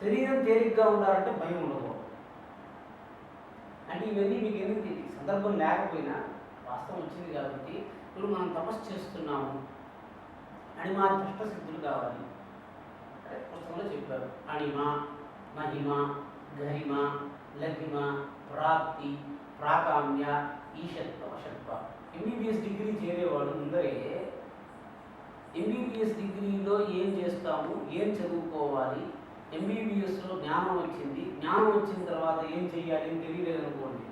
శరీరం తేలిగ్గా ఉండాలంటే భయం ఉండదు. అంటే ఇవన్నీ మీకు ఎందుకు సందర్భం లేకపోయినా వాస్తవం వచ్చింది కాబట్టి ఇప్పుడు మనం తపస్సు చేస్తున్నాము అని మా దుష్టసిద్ధులు కావాలి. అంటే పుస్తకంలో చెప్పారు, అణిమ, మహిమ, గరిమ, లఘిమ, ప్రాప్తి, ప్రాకామ్య, ఈశత్వ, వశత్వ. ఎంబీబీఎస్ డిగ్రీ చేరేవాడు ముందరే ఎంబీబీఎస్ డిగ్రీలో ఏం చేస్తాము, ఏం చదువుకోవాలి, ఎంబీబీఎస్లో జ్ఞానం వచ్చింది, జ్ఞానం వచ్చిన తర్వాత ఏం చెయ్యాలి అని తెలియలేదు అనుకోండి.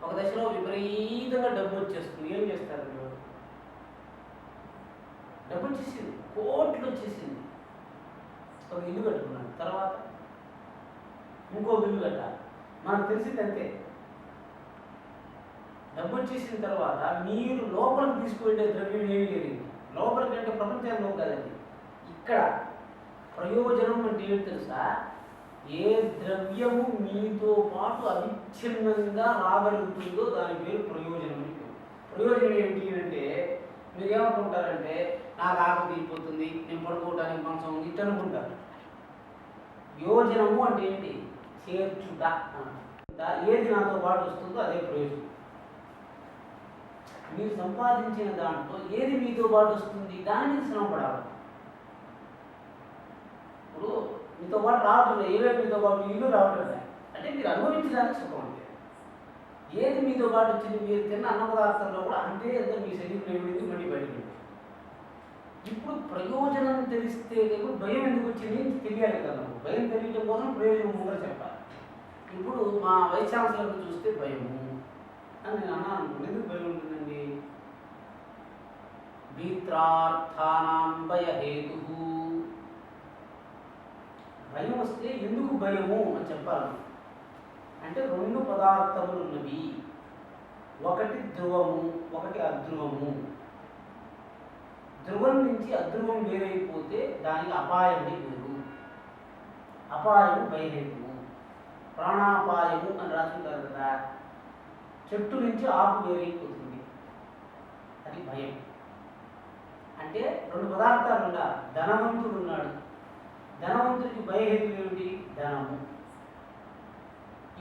ఒక దశలో విపరీతంగా డబ్బు వచ్చేస్తుంది. ఏం చేస్తారు మీరు? డబ్బు వచ్చేసింది, కోట్లు వచ్చేసింది. ఒక ఇల్లు కట్టుకున్నాడు, తర్వాత ఇంకో ఇల్లు కట్టాలి. మనకు తెలిసింది అంతే. డబ్బు వచ్చేసిన తర్వాత మీరు లోపలికి తీసుకువెళ్ళే ద్రవ్యం ఏమీ లేదు. లోపలికి అంటే ప్రపంచంలో కాదండి, ఇక్కడ. ప్రయోజనం అంటే ఏంటి తెలుసా? ఏ ద్రవ్యము మీతో పాటు అవిచ్ఛిన్నంగా రాగలుగుతుందో దాని పేరు ప్రయోజనం. ప్రయోజనం ఏమిటి అంటే మీరు ఏమనుకుంటారంటే నాకు ఆకలి తీరిపోతుంది, నేను పడుకోవడానికి మనసం ఉంది ఇట్లా అనుకుంటారు. యోజనము అంటే ఏంటి? చేర్చుట. ఏది నాతో పాటు వస్తుందో అదే ప్రయోజనం. మీరు సంపాదించిన దాంట్లో ఏది మీతో పాటు వస్తుంది దాని మీద శ్రమపడాలి. ఇప్పుడు మీతో పాటు రావట్లేదు, ఏవేవి మీతో పాటు ఇల్లు రావట్లేదు అంటే మీరు అనుభవించడానికి సుఖం అంటే. ఏది మీతో పాటు వచ్చింది, మీరు తిన్న అన్న పదార్థంలో కూడా అంతే అంత మీ శరీరం ఏమిటి మళ్ళీ బయటికి. ఇప్పుడు ప్రయోజనం తెలిస్తే భయం ఎందుకు వచ్చింది తెలియాలి కదా. భయం తెలియటం కోసం ప్రయోజనం కూడా చెప్పాలి. ఇప్పుడు మా వైస్ ఛాన్సలర్ని చూస్తే భయము అని నేను అన్నాను. ఎందుకు భయం ఉంటుందండి? భీత్రార్థానాం భయహేతు. భయం వస్తే ఎందుకు భయము అని చెప్పాలి. అంటే రెండు పదార్థములు ఉన్నవి, ఒకటి ధ్రువము, ఒకటి అధ్రువము. ధ్రువం నుంచి అధ్రువం వేరైపోతే దానికి అపాయమని పేరు. అపాయము భయహేతువు. ప్రాణాపాయము అని రాసుకుంటారు కదా. చెట్టు నుంచి ఆకు వేరైపోతుంది, అది భయం. అంటే రెండు పదార్థాలు ఉండాలి. ధనవంతుడు ఉన్నాడు, ధనవంతుడికి భయహేతు ఏమిటి? ధనము.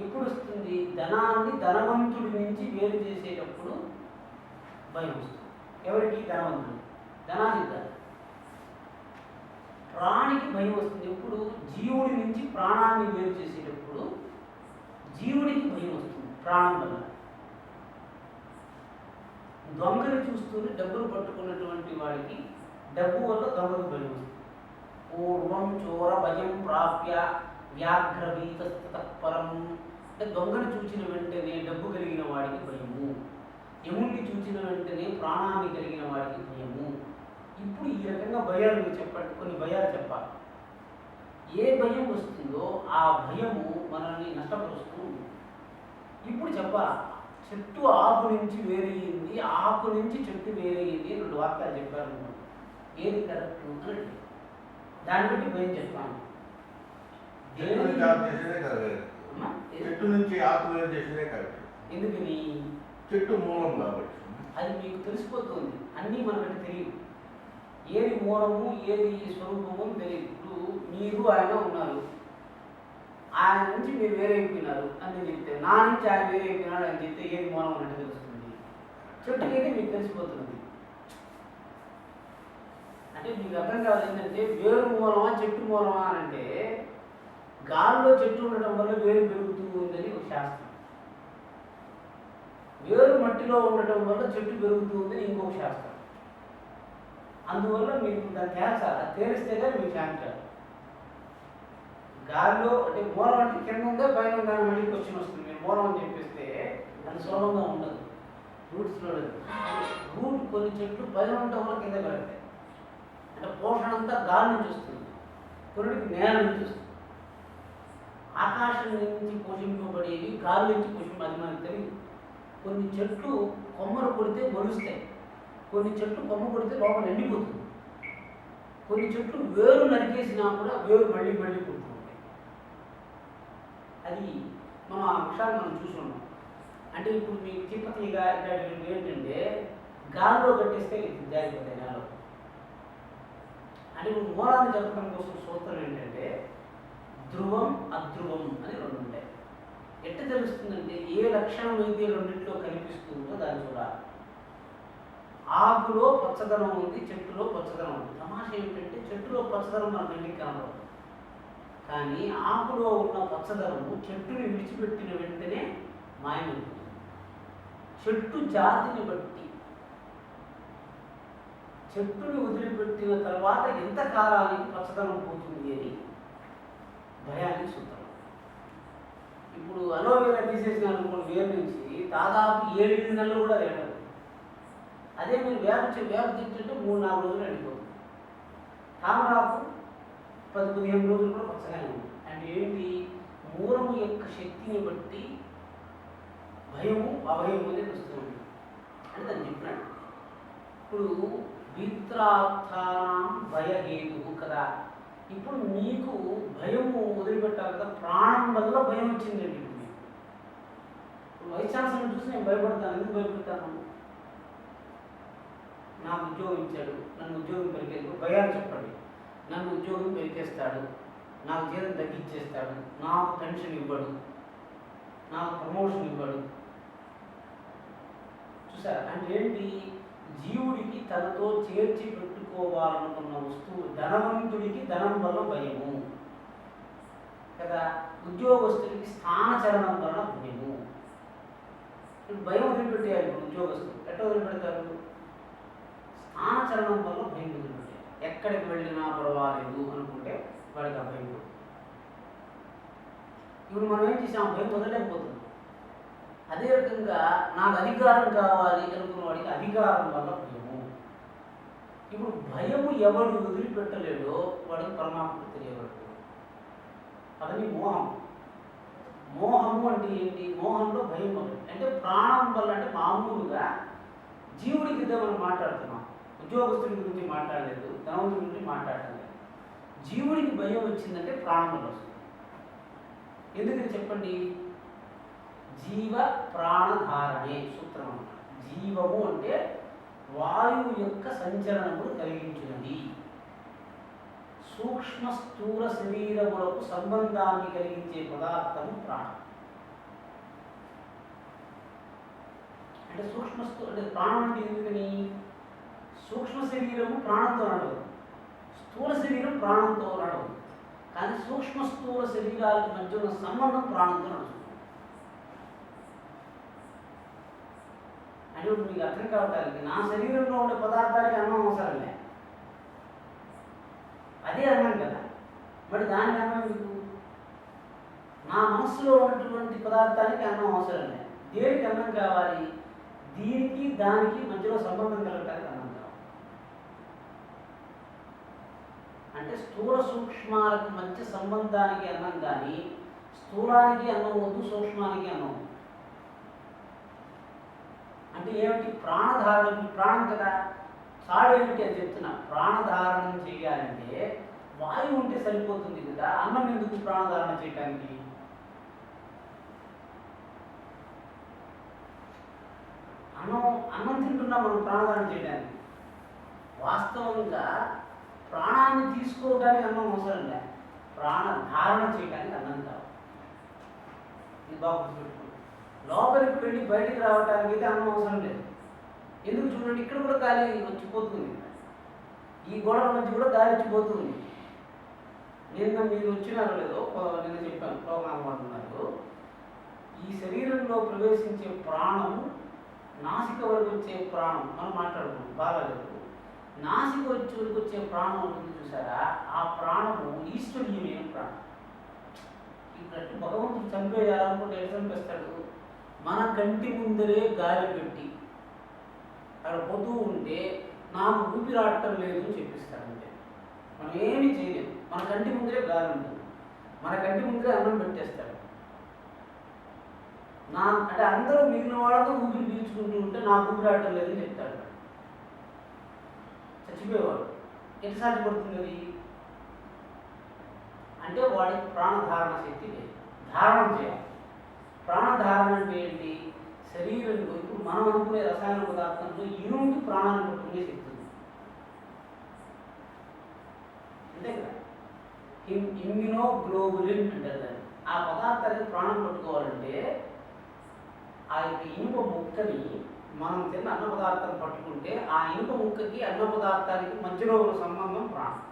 ఎప్పుడు వస్తుంది? ధనాన్ని ధనవంతుడి నుంచి వేరు చేసేటప్పుడు భయం వస్తుంది. ఎవరికి? ధనవంతుడు. ధనానికి కాదు. ప్రాణికి భయం వస్తుంది. ఎప్పుడు? జీవుడి నుంచి ప్రాణాన్ని వేరు చేసేటప్పుడు జీవుడికి భయం వస్తుంది ప్రాణం వల్ల. దొంగని చూస్తూనే డబ్బులు పట్టుకున్నటువంటి వాడికి డబ్బు వల్ల దొంగకు భయం వస్తుంది. పూర్వం చోర భయం ప్రాప్య వ్యాఘ్రవీతపరం. అంటే దొంగని చూసిన వెంటనే డబ్బు కలిగిన వాడికి భయము, యముణ్ణి చూసిన వెంటనే ప్రాణాన్ని కలిగిన వాడికి భయము. ఇప్పుడు ఈ రకంగా భయాలు మీరు చెప్పండి, కొన్ని భయాలు చెప్పాలి. ఏ భయం వస్తుందో ఆ భయము మనల్ని నష్టపరుస్తూ ఉంది. ఇప్పుడు చెప్పాలి, చెట్టు ఆకు నుంచి వేరయ్యింది, ఆకు నుంచి చెట్టు వేరయ్యింది, 2 వాక్యాలు చెప్పారు. ఏది కరెక్ట్ అని దాన్ని బట్టి భయం చెప్తాను. చెట్టు నుంచి ఆకు వేరు చేసేదే కరెక్ట్. ఎందుకని? చెట్టు మూలం కాబట్టి. అది మీకు తెలిసిపోతుంది, అన్నీ మనకంటే తెలియదు. ఏది మూలము ఏది స్వరూపము తెలియదు. ఇప్పుడు మీరు ఆయన ఉన్నారు, ఆయన నుంచి మీరు వేరే అయిపోయినారు అని నేను చెప్తే, నా నుంచి ఆయన వేరే అయిపోయినాడు అని చెప్తే ఏది మూలం అన్నట్టు తెలుస్తుంది. చెట్టుకైతే మీకు తెలిసిపోతుంది. అంటే మీకు అర్థం కావాలి ఏంటంటే, వేరు మూలమా చెట్టు మూలమా అని అంటే, గాలిలో చెట్టు ఉండటం వల్ల వేరు పెరుగుతూ ఉందని ఒక శాస్త్రం, వేరు మట్టిలో ఉండటం వల్ల చెట్టు పెరుగుతూ ఉందని ఇంకొక శాస్త్రం. అందువల్ల మీకు దాన్ని తేల్చాలి, అది తేలిస్తే కానీ మీకు శాంతి. గాలిలో అంటే మూలం అంటే కింద ఉందా పైన ఉందా అని మళ్ళీ క్వశ్చన్ వస్తుంది. మీరు మూలం అని చెప్పేస్తే అది సులభంగా ఉండదు, రూట్స్లో రూట్ కొన్ని చెట్లు పైన ఉండటం వల్ల కింద పెడతాయి. అంటే పోషణ అంతా గాలి నుంచి వస్తుంది, కొన్నిటికి నేల నుంచి వస్తుంది. ఆకాశం నుంచి పోషింపబడేవి గాలి నుంచి అది మనకు తెలియదు. కొన్ని చెట్లు కొమ్మలు కొడితే మొలుస్తాయి, కొన్ని చెట్లు కొమ్మ కొడితే లోపల ఎండిపోతుంది, కొన్ని చెట్లు వేరు నరికేసినా కూడా వేరు మళ్ళీ మళ్ళీ పుడుతూ ఉంటాయి. అది మనం ఆ విషయాన్ని మనం చూసుకున్నాం. అంటే ఇప్పుడు మీకు తిప్పతీగా ఇట్లాంటివి ఏంటంటే గాలిలో కట్టేస్తే జారిపోతాయి నేలలో. అంటే ఇప్పుడు మూలాన్ని జరపడం కోసం సూత్రం ఏంటంటే ధ్రువం అధ్రువం అని 2 ఉంటాయి. ఎట్ట తెలుస్తుందంటే ఏ లక్షణం అయితే రెండింటిలో కనిపిస్తుందో దాన్ని చూడాలి. ఆకులో పచ్చదనం ఉంది, చెట్టులో పచ్చదనం ఉంది. తమాష ఏమిటంటే చెట్టులో పచ్చదనం మన కంటికి కనబడదు, కానీ ఆకులో ఉన్న పచ్చదనము చెట్టుని విడిచిపెట్టిన వెంటనే మాయమైపోతుంది. చెట్టు జాతిని బట్టి చెట్టుని వదిలిపెట్టిన తర్వాత ఎంత కాలానికి పచ్చదనం పోతుంది అని భయానికి సూత్రం. ఇప్పుడు అలోవేరా తీసేసిన అనుకోండి, వేరు నుంచి దాదాపు 7-8 నెలలు కూడా రేపదు. అదే మీరు వేప తింటుంటే 3-4 రోజులు ఎండిపోతుంది. తామరాకు 10-15 రోజులు కూడా పచ్చగానే ఉంది. అంటే ఏంటి? మూలము యొక్క శక్తిని బట్టి భయము అభయము అనేది వస్తుంది అని దాన్ని చెప్పినాడు. ఇప్పుడు విత్రార్థానం భయహేతు కదా. ఇప్పుడు మీకు భయము వదిలిపెట్టాలి కదా, ప్రాణం వల్ల భయం వచ్చిందండి. ఇప్పుడు వైస్ ఛాన్సలర్ని చూసి నేను భయపడతాను. ఎందుకు భయపడతాను? నాకు ఉద్యోగం ఇచ్చాడు, నన్ను ఉద్యోగం పెరిగేందుకు భయాలు చెప్పండి. నన్ను ఉద్యోగం పెరిగేస్తాడు, నాకు జీతం తగ్గించేస్తాడు, నాకు పెన్షన్ ఇవ్వడు, నాకు ప్రమోషన్ ఇవ్వడు. చూసారా? అంటే ఏంటి? జీవుడికి తనతో చేర్చి పెట్టుకోవాలనుకున్న వస్తువు, ధనవంతుడికి ధనం వల్ల భయము కదా, ఉద్యోగస్తుడికి స్థానచలనం వలన భయము. భయం వదిలిపెట్టేయాలి. ఇప్పుడు ఉద్యోగస్తులు ఎట్లా వదిలిపెడతారు? స్థానచలనం వల్ల భయం వదిలిపెట్టాలి. ఎక్కడికి వెళ్ళినా పర్వాలేదు అనుకుంటే వాడికి ఆ భయం. ఇప్పుడు మనం ఏం చేసాం? భయం వదలలేకపోతున్నాం. అదే రకంగా నాకు అధికారం కావాలి అనుకున్న వాడికి అధికారం వల్ల భయము. ఇప్పుడు భయము ఎవడు వదిలిపెట్టలేడో వాడికి పరమాత్మ తెలియబడదు. అవన్నీ మోహం. మోహము అంటే ఏంటి? మోహంలో భయం ఒకటి. అంటే ప్రాణం వల్ల, అంటే మామూలుగా జీవుడికి ఇద్దరు మనం మాట్లాడుతున్నాం, ఉద్యోగస్తుడి గురించి మాట్లాడలేదు, ధనవంతుడి గురించి మాట్లాడలేదు. జీవుడికి భయం వచ్చిందంటే ప్రాణం వల్ల వస్తుంది. ఎందుకని చెప్పండి? జీవ ప్రాణధారణే సూత్రం అన్నమాట. జీవము అంటే వాయువు యొక్క సంచలనములు కలిగించినది. సూక్ష్మ స్థూల శరీరములకు సంబంధాన్ని కలిగించే పదార్థము ప్రాణం. అంటే అంటే ప్రాణం అంటే ఎందుకని? సూక్ష్మ శరీరము ప్రాణంతో నడవదు, స్థూల శరీరం ప్రాణంతో నడవదు. కానీ సూక్ష్మ స్థూల శరీరాలకు మధ్య ఉన్న సంబంధం ప్రాణంతో నడుస్తుంది. అంటే మీకు అర్థం కావటానికి, నా శరీరంలో ఉండే పదార్థానికి అన్నం అవసరం లే, అదే అన్నం కదా, మరి దానికి అన్నం ఎందుకు? నా మనస్సులో ఉన్నటువంటి పదార్థానికి అన్నం అవసరం లే. దేనికి అన్నం కావాలి? దీనికి దానికి మధ్యలో సంబంధం కలగటానికి అన్నం కావాలి. అంటే స్థూల సూక్ష్మాలకు మధ్య సంబంధానికి అన్నం కానీ స్థూలానికి అన్నం వద్దు, సూక్ష్మానికి అన్నం వద్దు. అంటే ఏమిటి? ప్రాణధారణం, ప్రాణం కదా, సాడేమిటి అని చెప్తున్నా. ప్రాణధారణం చేయాలంటే వాయువు ఉంటే సరిపోతుంది కదా, అన్నం ఎందుకు ప్రాణధారణ చేయడానికి? అన్నం తింటున్నాం మనం ప్రాణధారణ చేయడానికి. వాస్తవంగా ప్రాణాన్ని తీసుకోవడానికి అన్నం అవసరం లేదు, ప్రాణధారణ చేయడానికి అన్నం కావాలి. ఇది బాగా గుర్తుపెట్టుకోండి. లోపలికి వెళ్ళి బయటికి రావడానికి అయితే అన్నం అవసరం లేదు. ఎందుకు చూడండి, ఇక్కడ కూడా గాలి వచ్చిపోతుంది, ఈ గోడల మధ్య కూడా గాలి వచ్చిపోతుంది. నిన్న మీరు వచ్చినారో లేదో, నిన్న చెప్పాను ప్రోగ్రామ్ అంటున్నారు, ఈ శరీరంలో ప్రవేశించే ప్రాణం, నాసిక వరకు వచ్చే ప్రాణం మనం మాట్లాడుకున్నాం బాగాలేదు. నాసిక వరకు వచ్చే ప్రాణం ఉంటుంది చూసారా, ఆ ప్రాణము ఈశ్వరీయమైన ప్రాణం. ఇప్పుడు భగవంతుడు చంపేయాలనుకుంటే ఎట్లా చంపేస్తాడు? మన కంటి ముందరే గాలి పెట్టి అక్కడ పోతూ ఉంటే నాకు ఊపిరాడటం లేదు అని చెప్పిస్తాడు. అంతే, మనం ఏమీ చేయలేము. మన కంటి ముందరే గాలి ఉంటుంది, మన కంటి ముందరే అన్నం పెట్టేస్తాడు. అంటే అందరూ మిగిలిన వాళ్ళతో ఊపిరి పీల్చుకుంటూ ఉంటే నాకు ఊపిరాడటం లేదని చెప్తాడు. చచ్చిపోయేవాడు ఎట్లా సాధ్యపడుతుంది అది? అంటే వాడికి ప్రాణధారణ శక్తి లేదు, ధారణం చేయాలి. ప్రాణధారణ అంటే ఏంటి? శరీరంలో ఇప్పుడు మనం అనుకునే రసాయన పదార్థంలో ఇనుముకి ప్రాణాన్ని పట్టుకునే శక్తి ఉంది, అంతే కదా. ఇమ్యునోగ్లోబులిన్ అంటారు దాన్ని. ఆ పదార్థానికి ప్రాణం పట్టుకోవాలంటే ఆ యొక్క ఇనుప ముక్కని మనం తిన్న అన్న పదార్థం పట్టుకుంటే ఆ ఇనుప ముక్కకి అన్న పదార్థానికి మధ్యలో ఉన్న సంబంధం ప్రాణం.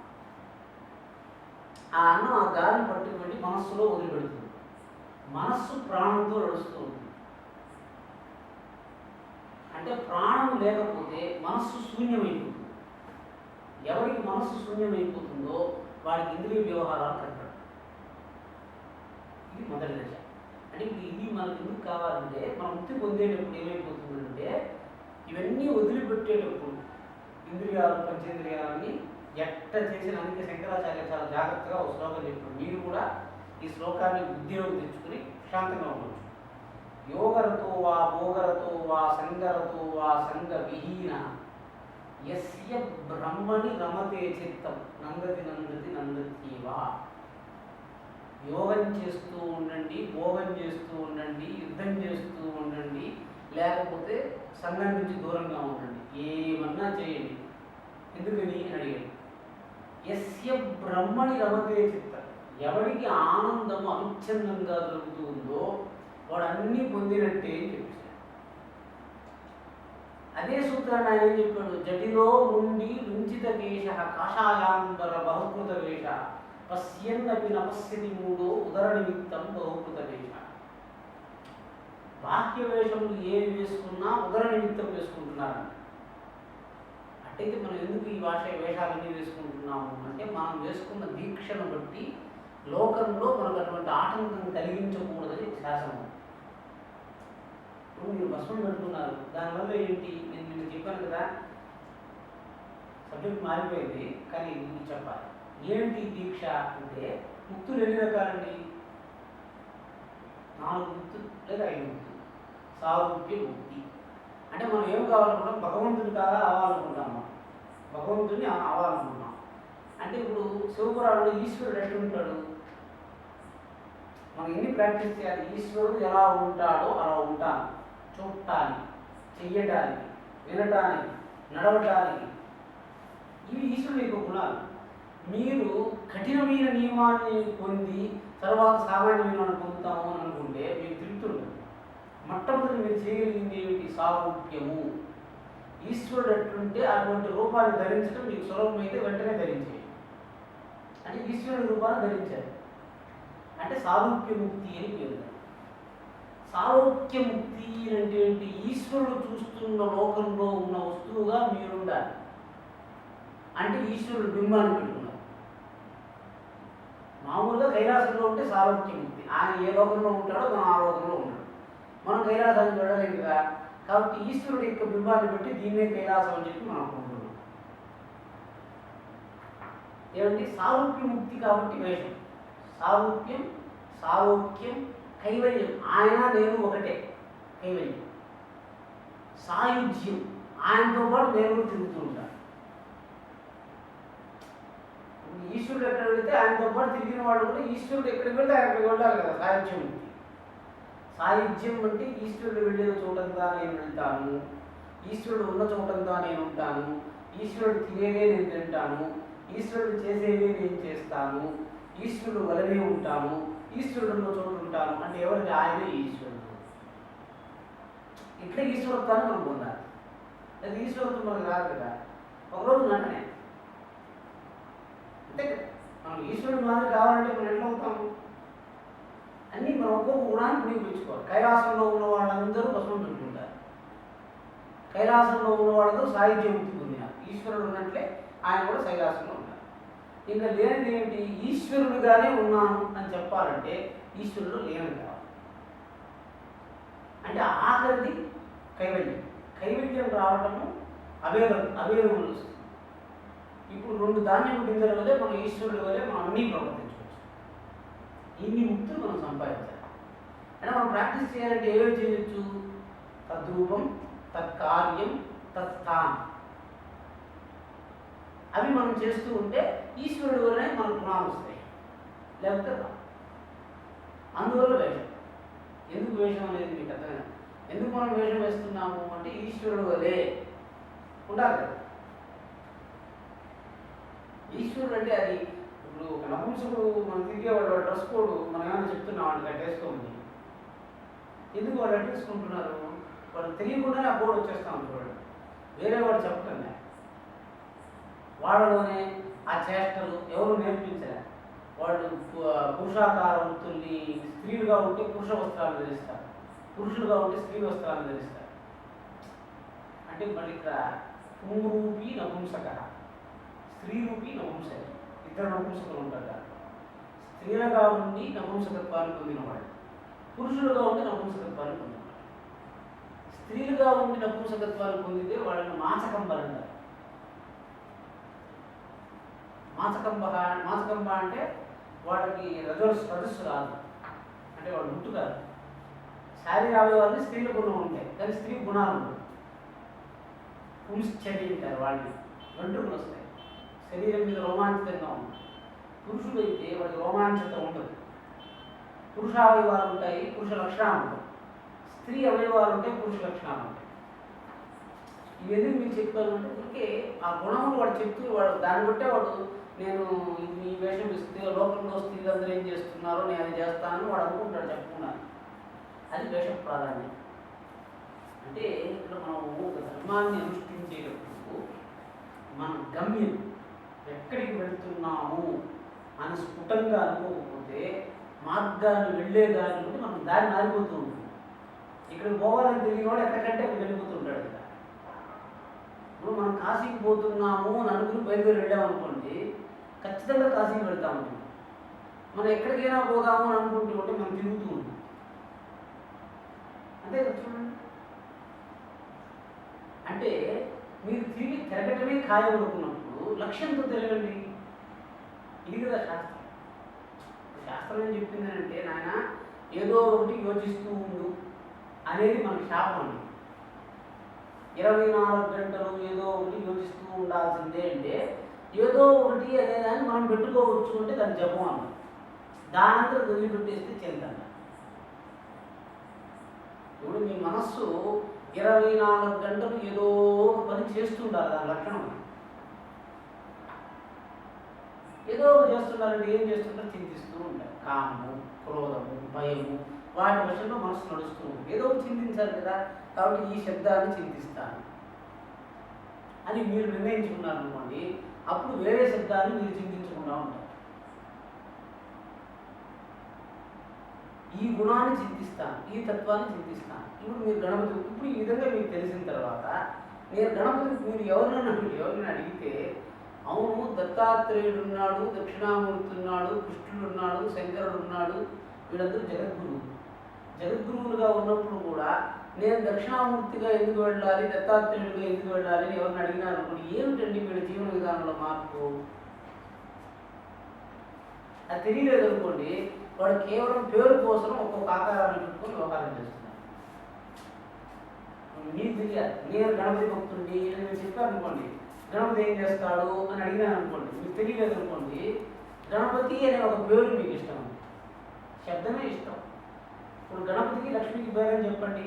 ఆ అన్నం ఆ గాలిని పట్టుకుని మనస్సులో వదిలిపెడుతుంది. మనస్సు ప్రాణంతో నడుస్తూ ఉంటుంది. అంటే ప్రాణం లేకపోతే మనస్సు శూన్యమైపోతుంది. ఎవరికి మనస్సు శూన్యమైపోతుందో వాడికి ఇంద్రియ వ్యవహారాలు కట్టడం. ఇది మొదటి దశ. అంటే ఇది మనకు ఎందుకు కావాలంటే మనం ముక్తి పొందేటప్పుడు ఏమైపోతుందంటే ఇవన్నీ వదిలిపెట్టేటప్పుడు ఇంద్రియాలు, పంచేంద్రియాలని ఎట్ట చేసిన, అందుకే శంకరాచార్య చాలా జాగ్రత్తగా ఒక శ్లోకం చెప్పాడు. మీరు కూడా ఈ శ్లోకాన్ని బుద్ధిలోకి తెచ్చుకుని శాంతంగా ఉండవచ్చు. యోగరతో వా భోగరతో వా సంగరతో వా సంగ విహీన యస్య బ్రహ్మని రమతే చిత్తం నందతి నందతి నందతీవా. యోగం చేస్తూ ఉండండి, భోగం చేస్తూ ఉండండి, యుద్ధం చేస్తూ ఉండండి, లేకపోతే సంఘం నుంచి దూరంగా ఉండండి, ఏమన్నా చేయండి. ఎందుకని అడిగాడు. యస్య బ్రహ్మని రమతే చిత్తం, ఎవరికి ఆనందము అవిచ్ఛిన్నంగా దొరుకుతూ ఉందో వాడు అన్నీ పొందినట్టే అని చెప్పేశాడు. అదే సూత్రాన్ని ఆయన ఏం చెప్పాడు? జటిలో ఉండి లుంచిత కేశ కాషాయాంబర బహుకృత వేష పశ్యన్నపి నపశ్యతి మూడో ఉదర నిమిత్తం బహుకృత వేష. బాహ్య వేషములు ఏవి వేసుకున్నా ఉదర నిమిత్తం వేసుకుంటున్నారంట. అంటే మనం ఎందుకు ఈ వేషాలన్నీ వేసుకుంటున్నాము అంటే మనం వేసుకున్న దీక్షను బట్టి లోకంలో మనకు అటువంటి ఆటంకం కలిగించకూడదని శాసనం. ఇప్పుడు మీరు భస్మం పెట్టుకున్నారు, దానివల్ల ఏంటి? నేను మీకు చెప్పాను కదా, సబ్జెక్ట్ మారిపోయింది కానీ ఇది చెప్పాలి. ఏంటి దీక్ష అంటే ముక్తులు ఎన్ని రకాలండి? 4 ముక్తులు లేదా 5 ముక్తులు. సారూప్య ముక్తి అంటే మనం ఏం కావాలనుకుంటాం? భగవంతుని కాదా అవ్వాలనుకుంటాం, భగవంతుని అవ్వాలనుకుంటాం. అంటే ఇప్పుడు శివపురాణంలో ఈశ్వరుడు ఎట్లుంటాడు? మనం ఎన్ని ప్రాక్టీస్ చేయాలి? ఈశ్వరుడు ఎలా ఉంటాడో అలా ఉంటాను, చూడటానికి, చెయ్యటానికి, వినటానికి, నడవటానికి. ఇవి ఈశ్వరుడు యొక్క గుణాలు. మీరు కఠినమైన నియమాన్ని పొంది తర్వాత సామాన్యమైన పొందుతాము అని అనుకుంటే మీకు తిరుగుతుంటుంది. మొట్టమొదటి మీరు చేయగలిగింది ఏమిటి? సారూప్యము. ఈశ్వరుడు ఎట్లుంటే అటువంటి రూపాన్ని ధరించడం మీకు సులభమైతే వెంటనే ధరించేది. అంటే ఈశ్వరుడి రూపాన్ని ధరించారు అంటే సారూప్యముక్తి అని పేరు. సారూప్యముక్తి అంటే ఏంటి? ఈశ్వరుడు చూస్తున్న లోకంలో ఉన్న వస్తువుగా మీరుండాలి. అంటే ఈశ్వరుడు బింబాన్ని పెట్టుకున్నారు. మామూలుగా కైలాసంలో ఉంటే సారూప్యముక్తి, ఆయన ఏ లోకంలో ఉంటాడో మనం ఆ లోకంలో ఉంటాడు. మనం కైలాసాన్ని చూడలేం కదా, కాబట్టి ఈశ్వరుడు యొక్క బింబాన్ని బట్టి దీన్నే కైలాసం అని చెప్పి మనం అనుకుంటున్నాం. ఏమండి సారూప్య ముక్తి కాబట్టి వేషం. సారూప్యం, సాలోక్యం, కైవల్యం, ఆయన నేను ఒకటే కైవల్యం. సాయుజ్యం, ఆయనతో పాటు నేను కూడా తిరుగుతూ ఉంటాను. ఈశ్వరుడు ఎక్కడ వెళితే ఆయనతో పాటు తిరిగిన వాడు కూడా ఈశ్వరుడు ఎక్కడికి వెళ్తే అక్కడికి వెళ్ళాలి కదా. సాయుధ్యం ఉంది. సాయుధ్యం అంటే ఈశ్వరుడు వెళ్ళిన చోటంతా నేను వెళ్తాను, ఈశ్వరుడు ఉన్న చోటంతా నేను ఉంటాను, ఈశ్వరుడు తినేవే నేను తింటాను, ఈశ్వరుడు చేసేవే నేను చేస్తాను, ఈశ్వరుడు వలనే ఉంటాను, ఈశ్వరుడు ఉన్న చోటు ఉంటాను అంటే ఎవరికి? ఆయనే ఈశ్వరుడు. ఇట్లా ఈశ్వరత్వాన్ని మనం పొందాలి. అది ఈశ్వరత్వం మనకు రాదు కదా. ఒకరోజు వెంటనే అంతే కదా. మనం ఈశ్వరుడు మాదిరి కావాలంటే మనం ఎట్లా అవుతాము? అన్నీ మనం ఒక్కొక్క గుణాన్ని వినియోగించుకోవాలి. కైలాసంలో ఉన్న వాళ్ళందరూ భస్మం పెట్టుకుంటారు. కైలాసంలో ఉన్న వాళ్ళతో సాహిత్యం ముక్తి పొందినారు. ఈశ్వరుడు ఉన్నట్లే ఆయన కూడా కైలాసంలో ఉన్నారు. ఇంకా లేనిది ఏమిటి? ఈశ్వరుడుగానే ఉన్నాను అని చెప్పాలంటే ఈశ్వరుడు లేనని కావాలి. అంటే ఆఖరిది కైవల్యం. కైవల్యం రావటము అభేదం వస్తుంది. ఇప్పుడు 2 ధాన్యం గింజల వల్లే మనం ఈశ్వరుడు వల్లే మనం అన్నీ ప్రవర్తించవచ్చు. ఇన్ని ముక్తులు మనం సంపాదించాలి. అంటే మనం ప్రాక్టీస్ చేయాలంటే ఏమేమి చేయొచ్చు? తద్రూపం, తత్కార్యం, తత్స్థానం. అవి మనం చేస్తూ ఉంటే ఈశ్వరుడు వల్లనే మనకు గుణాలు వస్తాయి, లేకపోతే రా. అందువల్ల వేషం. ఎందుకు వేషం అనేది మీకు అర్థమైనా? ఎందుకు మనం వేషం వేస్తున్నాము అంటే ఈశ్వరుడు వలే ఉండాలి కదా. ఈశ్వరుడు అంటే అది ఇప్పుడు ఒక నపుంసకుడు మనం తిరిగేవాడు డ్రెస్ కోడ్ మనం ఏమైనా చెప్తున్నాం వాడికి కట్టేసుకోండి. ఎందుకు వాళ్ళు అట్టేసుకుంటున్నారు? వాళ్ళు తెలియకుండానే ఆ కోడ్ వచ్చేస్తాం చూడండి. వేరే వాడు చెప్పటంలే, వాళ్ళలోనే ఆ చేష్టలు ఎవరు నేర్పించలే. వాళ్ళు పురుషాకార వృత్తుల్ని స్త్రీలుగా ఉంటే పురుష వస్త్రాలు ధరిస్తారు, పురుషులుగా ఉంటే స్త్రీ వస్త్రాలు ధరిస్తారు. అంటే మళ్ళీ ఇక్కడ పుంరూపి నపుంసక, స్త్రీ రూపి నపుంసక, ఇద్దరు నపుంసకులు ఉంటారు. స్త్రీలుగా ఉండి నపుంసకత్వాన్ని పొందినవాడు, పురుషులుగా ఉండి నపుంసకత్వాన్ని పొందినవాడు. స్త్రీలుగా ఉండి నపుంసకత్వాన్ని పొందితే వాళ్ళని మాచకంబలు అంటారు. మాచకంబ అంటే వాళ్ళకి రజస్సు రాదు, అంటే వాళ్ళు ముట్టు కాదు. శారీర అవయవాన్ని స్త్రీల గుణం ఉంటాయి, కానీ స్త్రీ గుణాలు ఉండవు. పుంశ్చర్య అంటారు వాళ్ళని, వెంట్రుకలు వస్తాయి, శరీరం మీద రోమాంచితంగా ఉంటుంది. పురుషుడైతే వాడికి రోమాంచత ఉంటుంది, పురుష అవయవాలు ఉంటాయి, పురుష లక్షణాలు ఉంటాయి. స్త్రీ అవయవాలు ఉంటాయి, పురుష లక్షణాలు ఉంటాయి. ఇవి ఎందుకు మీకు చెప్పాను అంటే ఊరికే ఆ గుణములు వాడు చెప్తూ వాడు దాన్ని బట్టే వాడు నేను ఈ వేషం ఇస్తే లోకంలో స్త్రీలందరూ ఏం చేస్తున్నారో నేను అది చేస్తానని వాడు అనుకుంటాడు చెప్పుకున్నాను. అది వేష ప్రాధాన్యం. అంటే ఇక్కడ మనము ఒక ధర్మాన్ని అనుష్ఠించేటప్పుడు మన గమ్యం ఎక్కడికి వెళ్తున్నాము అని స్ఫుటంగా అనుకోకపోతే మార్గాన్ని వెళ్ళే దాని నుండి మనం దారి మారిపోతూ ఉంటుంది. ఇక్కడికి పోవాలని తెలియని వాడు ఎక్కడికంటే అక్కడ వెళ్ళిపోతుంటాడు కదా. ఇప్పుడు మనం కాశీకి పోతున్నాము అని అనుకుని బయలుదేరి వెళ్ళామనుకోండి, ఖచ్చితంగా కాశీకి వెళ్తాము. మనం ఎక్కడికైనా పోదాము అని అనుకుంటూ ఉంటే మనం తిరుగుతూ ఉంటాం. అంతే కదా చూడండి. అంటే మీరు తిరగటమే ఖాయం అనుకున్నప్పుడు లక్ష్యంతో తిరగండి. ఇది కదా శాస్త్రం. శాస్త్రం ఏం చెప్పిందంటే నాయన ఏదో ఒకటి యోచిస్తూ ఉండు అనేది మనకి శాపం అండి. 24 గంటలు ఏదో ఒకటి యోచిస్తూ ఉండాల్సిందే. అంటే ఏదో ఒకటి అనేదాన్ని మనం పెట్టుకోవచ్చు అంటే దాని జపం అన్న, దానంతా వదిలిపెట్టేస్తే చెందంట. ఇప్పుడు మీ మనస్సు 24 గంటలు ఏదో ఒక పని చేస్తుండాలి. దాని లక్షణం ఏదో ఒకటి చేస్తుండాలంటే ఏం చేస్తుంటారు? చింతిస్తూ ఉంటారు. కామము, క్రోధము, భయము, వాటి విషయంలో మనసు నడుస్తూ ఉంటుంది. ఏదో ఒకటి చింతించాలి కదా. కాబట్టి ఈ శబ్దాన్ని చింతిస్తాను అని మీరు నిర్ణయించుకున్నారు అనుకోండి, అప్పుడు వేరే శబ్దాన్ని మీరు చింతించకుండా ఉంటారు. ఈ గుణాన్ని చింతిస్తాను, ఈ తత్వాన్ని చింతిస్తాను. ఇప్పుడు మీరు గణపతి ఇప్పుడు ఈ విధంగా మీకు తెలిసిన తర్వాత నేను గణపతి మీరు ఎవరినైనా అడిగితే అవును దత్తాత్రేయుడు ఉన్నాడు, దక్షిణామూర్తి ఉన్నాడు, కృష్ణుడు ఉన్నాడు, శంకరుడు ఉన్నాడు, వీళ్ళందరూ జగద్గురువు. జగద్గురువులుగా ఉన్నప్పుడు కూడా నేను దక్షిణామూర్తిగా ఎందుకు వెళ్ళాలి, దత్తాత్రేయుడిగా ఎందుకు వెళ్ళాలి అని ఎవరిని అడిగినారు అనుకోండి, ఏమిటండి వీళ్ళ జీవన విధానంలో మార్పు? అది తెలియలేదు అనుకోండి, వాడు కేవలం పేరు కోసం ఒక్కొక్క ఆకారాన్ని పెట్టుకొని వ్యవహారం చేస్తున్నారు. మీకు తెలియాలి. నేను గణపతి భక్తుడిని అని నేను చెప్పాను అనుకోండి, గణపతి ఏం చేస్తాడు అని అడిగినాను అనుకోండి, మీకు తెలియలేదు అనుకోండి, గణపతి అనే ఒక పేరు మీకు ఇష్టం, శబ్దమే ఇష్టం. ఇప్పుడు గణపతికి లక్ష్మికి పేరని చెప్పండి,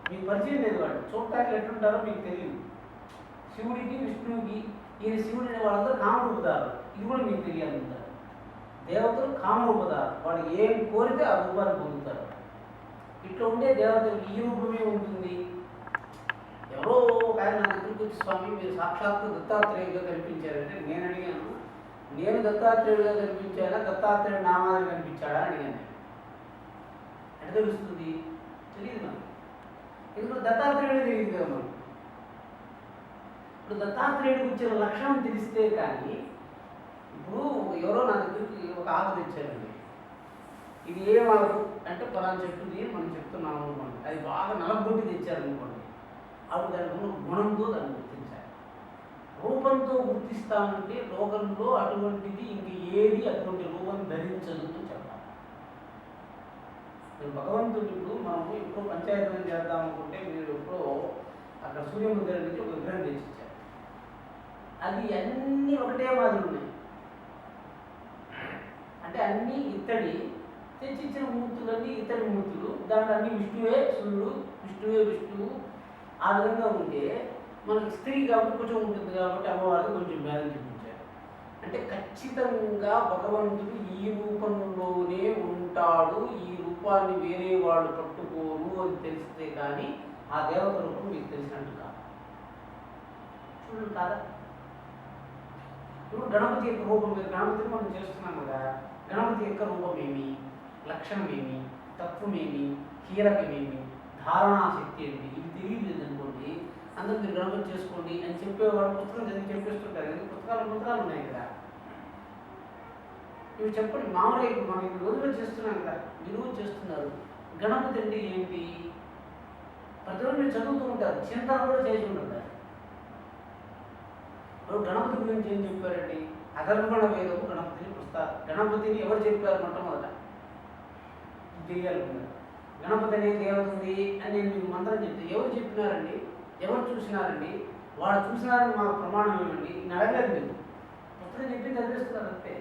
మీకు పరిచయం లేదు, వాడు చూడటానికి ఎట్లుంటారో మీకు తెలియదు. శివుడికి విష్ణువుకి, ఈయన శివుడు అనే వాళ్ళందరూ కామరూపుతారు, ఇది కూడా మీకు తెలియాలి. దేవతలు కామరూపుతారు, వాడు ఏం కోరితే ఆ రూపాన్ని పొందుతారు. ఇట్లా ఉండే దేవతలకు ఈ రూపమే ఉంటుంది. ఎవరో ఒక ఆయన నా దగ్గరికి వచ్చి, స్వామి మీరు సాక్షాత్తు దత్తాత్రేయుడిగా కనిపించారంటే నేను అడిగాను, నేను దత్తాత్రేయుడిగా కనిపించానా దత్తాత్రేయుడు నామాన్ని కనిపించాడా అని అడిగాను. ఎట్లా తెలుస్తుంది? తెలియదు నాకు. ఎందుకంటే దత్తాత్రేయుడు తెలియదు కదా మనం. ఇప్పుడు దత్తాత్రేయుడికి వచ్చిన లక్షణం తెలిస్తే కానీ, ఇప్పుడు ఎవరో నా దగ్గరికి ఒక ఆకు తెచ్చారండి, ఇది ఏం ఆకు అంటే పలానా చెట్టుది మనం చెప్తున్నాము అనుకోండి, అది బాగా నలగొట్టి తెచ్చారనుకోండి, అప్పుడు దానికి ఉన్న గుణంతో దాన్ని గుర్తించాలి. రూపంతో గుర్తిస్తామంటే లోకంలో అటువంటిది ఇంక ఏది అటువంటి రూపం ధరించదు అని చెప్పాలి. భగవంతుడు ఇప్పుడు మనము ఎప్పుడో పంచాయతీ చేద్దాం అనుకుంటే, మీరు ఎప్పుడో అక్కడ సూర్యముద్ర నుంచి ఒక విగ్రహం తెచ్చిచ్చారు, అది అన్నీ ఒకటే మాదిరి ఉన్నాయి. అంటే అన్నీ ఇత్తడి, తెచ్చిచ్చిన మూర్తులన్నీ ఇత్తడి మూర్తులు, దాంట్లో అన్ని విష్ణువే సూర్యుడు, విష్ణువే విష్ణువు. ఆ విధంగా ఉంటే మనకి స్త్రీ కాబట్టి కొంచెం ఉంటుంది కాబట్టి అమ్మవారికి కొంచెం భేదం చూపించారు. అంటే ఖచ్చితంగా భగవంతుడు ఈ రూపంలోనే ఉంటాడు, ఈ రూపాన్ని వేరే వాళ్ళు పట్టుకోరు అని తెలిస్తే కానీ ఆ దేవత రూపం మీకు తెలిసినట్టు కాదు. చూడండి కాదా? ఇప్పుడు గణపతి యొక్క రూపం, మీరు గణపతిని మనం చేస్తున్నాం కదా, గణపతి యొక్క రూపం ఏమి, లక్షణం ఏమి, తత్వమేమి, కీలకమేమి, ధారణాశక్తి ఏంటి, ఇవి తెలియలేదు అనుకోండి, అందరూ మీరు గణపతి చేసుకోండి అని చెప్పేవాడు పుస్తకం చదివి చెప్పేస్తుంటారు. ఎందుకు పుస్తకాలు ఉన్నాయి కదా, ఇవి చెప్పండి. మామూలుగా ఇప్పుడు మనం ఇప్పుడు రోజులో చేస్తున్నాం కదా, మీరు చేస్తున్నారు. గణపతి అంటే ఏంటి? ప్రతిరోజు మీరు చదువుతూ ఉంటారు, చింతన కూడా చేసి ఉంటుంది. ఇప్పుడు గణపతి గురించి ఏం చెప్పారండి? అధర్వణ వేదము గణపతిని గణపతిని ఎవరు చెప్పారు? మొట్టమొదట తెలియాలనుకున్నారు. గణపతి అనే దేవత ఉంది అని నేను మీకు మంత్రం చెప్తే ఎవరు చెప్పినారండి? ఎవరు చూసినారండి? వాడు చూసినారని మాకు ప్రమాణం ఏమండి? నేను అడగలేదు. మీరు పుస్తకం చెప్పి చదివేస్తున్నారు అంతే.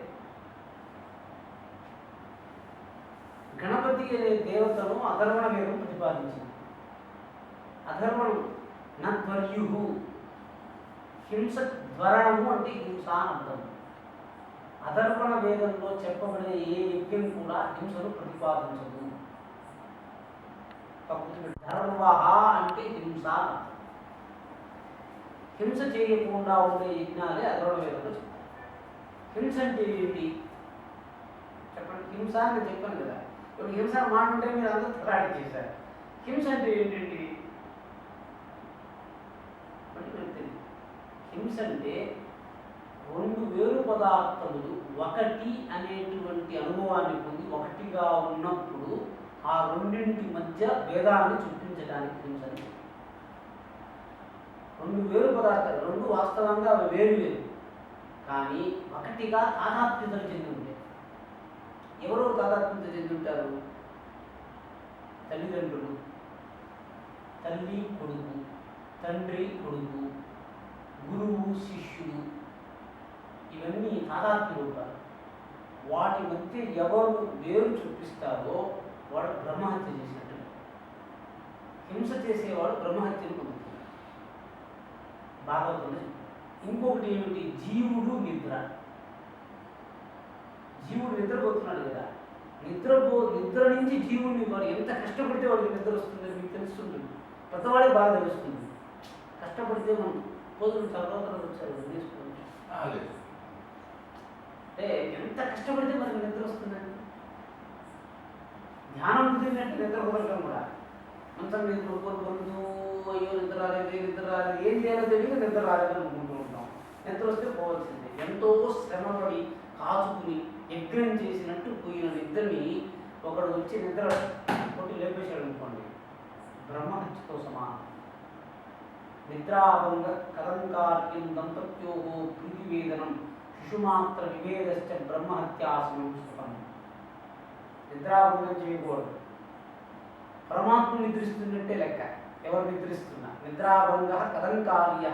గణపతి అనే దేవతను అధర్వణ వేదం ప్రతిపాదించింది. అధర్వణం నర్యు, హింస ధ్వరణము అంటే హింస అని అర్థం. అధర్వణ వేదంలో చెప్పబడిన ఏ యజ్ఞం కూడా హింసను ప్రతిపాదించదు. ధర్మ అంటే హింస. హింస చేయకుండా ఉండే యజ్ఞాలే అధర్వణ వేదంలో చెప్తారు. హింస అంటే ఏంటి చెప్పండి? హింస అని చెప్పాను కదా. ఇప్పుడు హింస మాట ఉంటే మీరు అందరూ తలాడి చేశారు. హింస అంటే ఏంటండి? హింస అంటే రెండు వేరు పదార్థములు ఒకటి అనేటువంటి అనుభవాన్ని పొంది ఒకటిగా ఉన్నప్పుడు ఆ రెండింటి మధ్య భేదాన్ని చూపించడానికి హింస. రెండు వేరు పదార్థాలు, రెండు వాస్తవంగా అవి వేరు వేరు, కానీ ఒకటిగా తాదాత్మ్యతలు చెంది ఉంటాయి. ఎవరెవరు తాదాత్మ్యత చెంది ఉంటారు? తల్లిదండ్రులు, తల్లి కొడుకు, తండ్రి కొడుకు, గురువు శిష్యుడు, ఇవన్నీ తాదాత్మ్య రూపాలు. వాటి మధ్య ఎవరు వేరు చూపిస్తారో వాడు బ్రహ్మహత్య చేసినట్టు. హింస చేసేవాడు బ్రహ్మహత్యను పొందుతున్నాడు. భాగవతంలో. ఇంకొకటి ఏమిటి? జీవుడు నిద్ర. జీవుడు నిద్రపోతున్నాడు కదా, నిద్ర నుంచి జీవుడిని వాడు ఎంత కష్టపడితే వాడికి నిద్ర వస్తుందని మీకు తెలుస్తుంది. ప్రతివాడికి బాగా తెలుస్తుంది. కష్టపడితే మనం పోతున్న తర్వాత వచ్చారు వేసుకోవచ్చు. అంటే ఎంత కష్టపడితే మనకి నిద్ర వస్తుందండి. ధ్యానం కుదిరినట్టు నిద్ర కుదరటం కూడా. మంచం మీద పొందు అయ్యో నిద్ర రాలేదు, ఏం చేయాలో తెలియదు, నిద్ర రాలేదు అనుకుంటూ ఉంటాం. నిద్ర వస్తే పోవాల్సిందే. ఎంతో శ్రమపడి కాచుకుని యజ్ఞం చేసినట్టు పోయిన నిద్రని ఒకడు వచ్చి నిద్ర కొట్టి లేపేశాడు అనుకోండి, బ్రహ్మహత్యతో సమానం. నిద్రాభంగ కలంకార్యం దంపత్యోగో ప్రీతివేదనం శిశుమాత్ర విభేదశ్చ బ్రహ్మహత్యాసనం సుఖం. నిద్రాభంగం చేయకూడదు. పరమాత్మ నిద్రిస్తున్నట్టే లెక్క. ఎవరు నిద్రిస్తున్నా నిద్రాభంగ కథంకార్య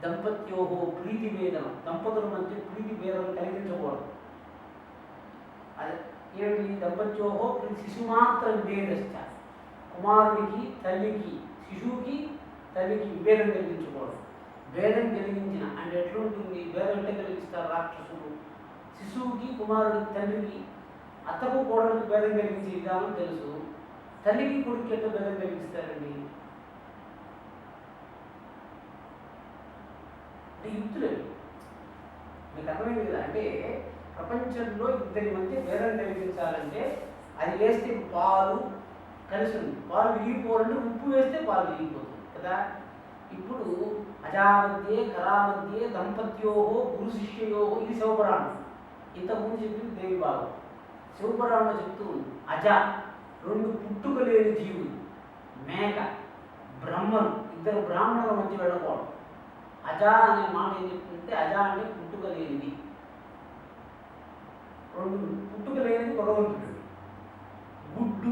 దంపత్యో ప్రీతి వేదనం. దంపతుల మధ్య ప్రీతి వేదనం కలిగించకూడదు. అదే ఏంటి దంపత్యో శిశుమాత్ర విభేదశ్చ. కుమారుడికి తల్లికి శిశువుకి తల్లికి విభేదం కలిగించకూడదు. భేదం కలిగించిన అంటే ఎట్లుంటుంది? భేదం అంటే కలిగిస్తారు రాక్షసులు. శిశువుకి కుమారుడికి తండ్రికి అత్తకు కోడలికి భేదం కలిగించే విధానం తెలుసు. తల్లికి కొడుకు ఎట్లా భేదం కలిగిస్తారండి? అంటే యుక్తులేదు. మీకు అర్థమైంది కదా? అంటే ప్రపంచంలో ఇద్దరి మధ్య భేదం కలిగించాలంటే అది వేస్తే పాలు కలిసి ఉంది. పాలు విరిగిపోవాలంటే ఉప్పు వేస్తే పాలు విరిగిపోతుంది కదా. ఇప్పుడు అజామధ్యే కరామధ్యే దంపత్యో గురు శిష్యయో ఇది శివపురాణం. ఇంతకుముందు చెప్పింది దేవి బాబు. శివపురాణంలో చెప్తూ ఉంది అజ రెండు పుట్టుక లేని జీవులు, మేక, బ్రహ్మను, ఇద్దరు బ్రాహ్మణుల మధ్య వెళ్ళకూడదు. అజ అనే మాట ఏం చెప్తుంటే అజ అంటే పుట్టుక లేనిది. రెండు పుట్టుక లేనిది భగవంతుడు. గుడ్డు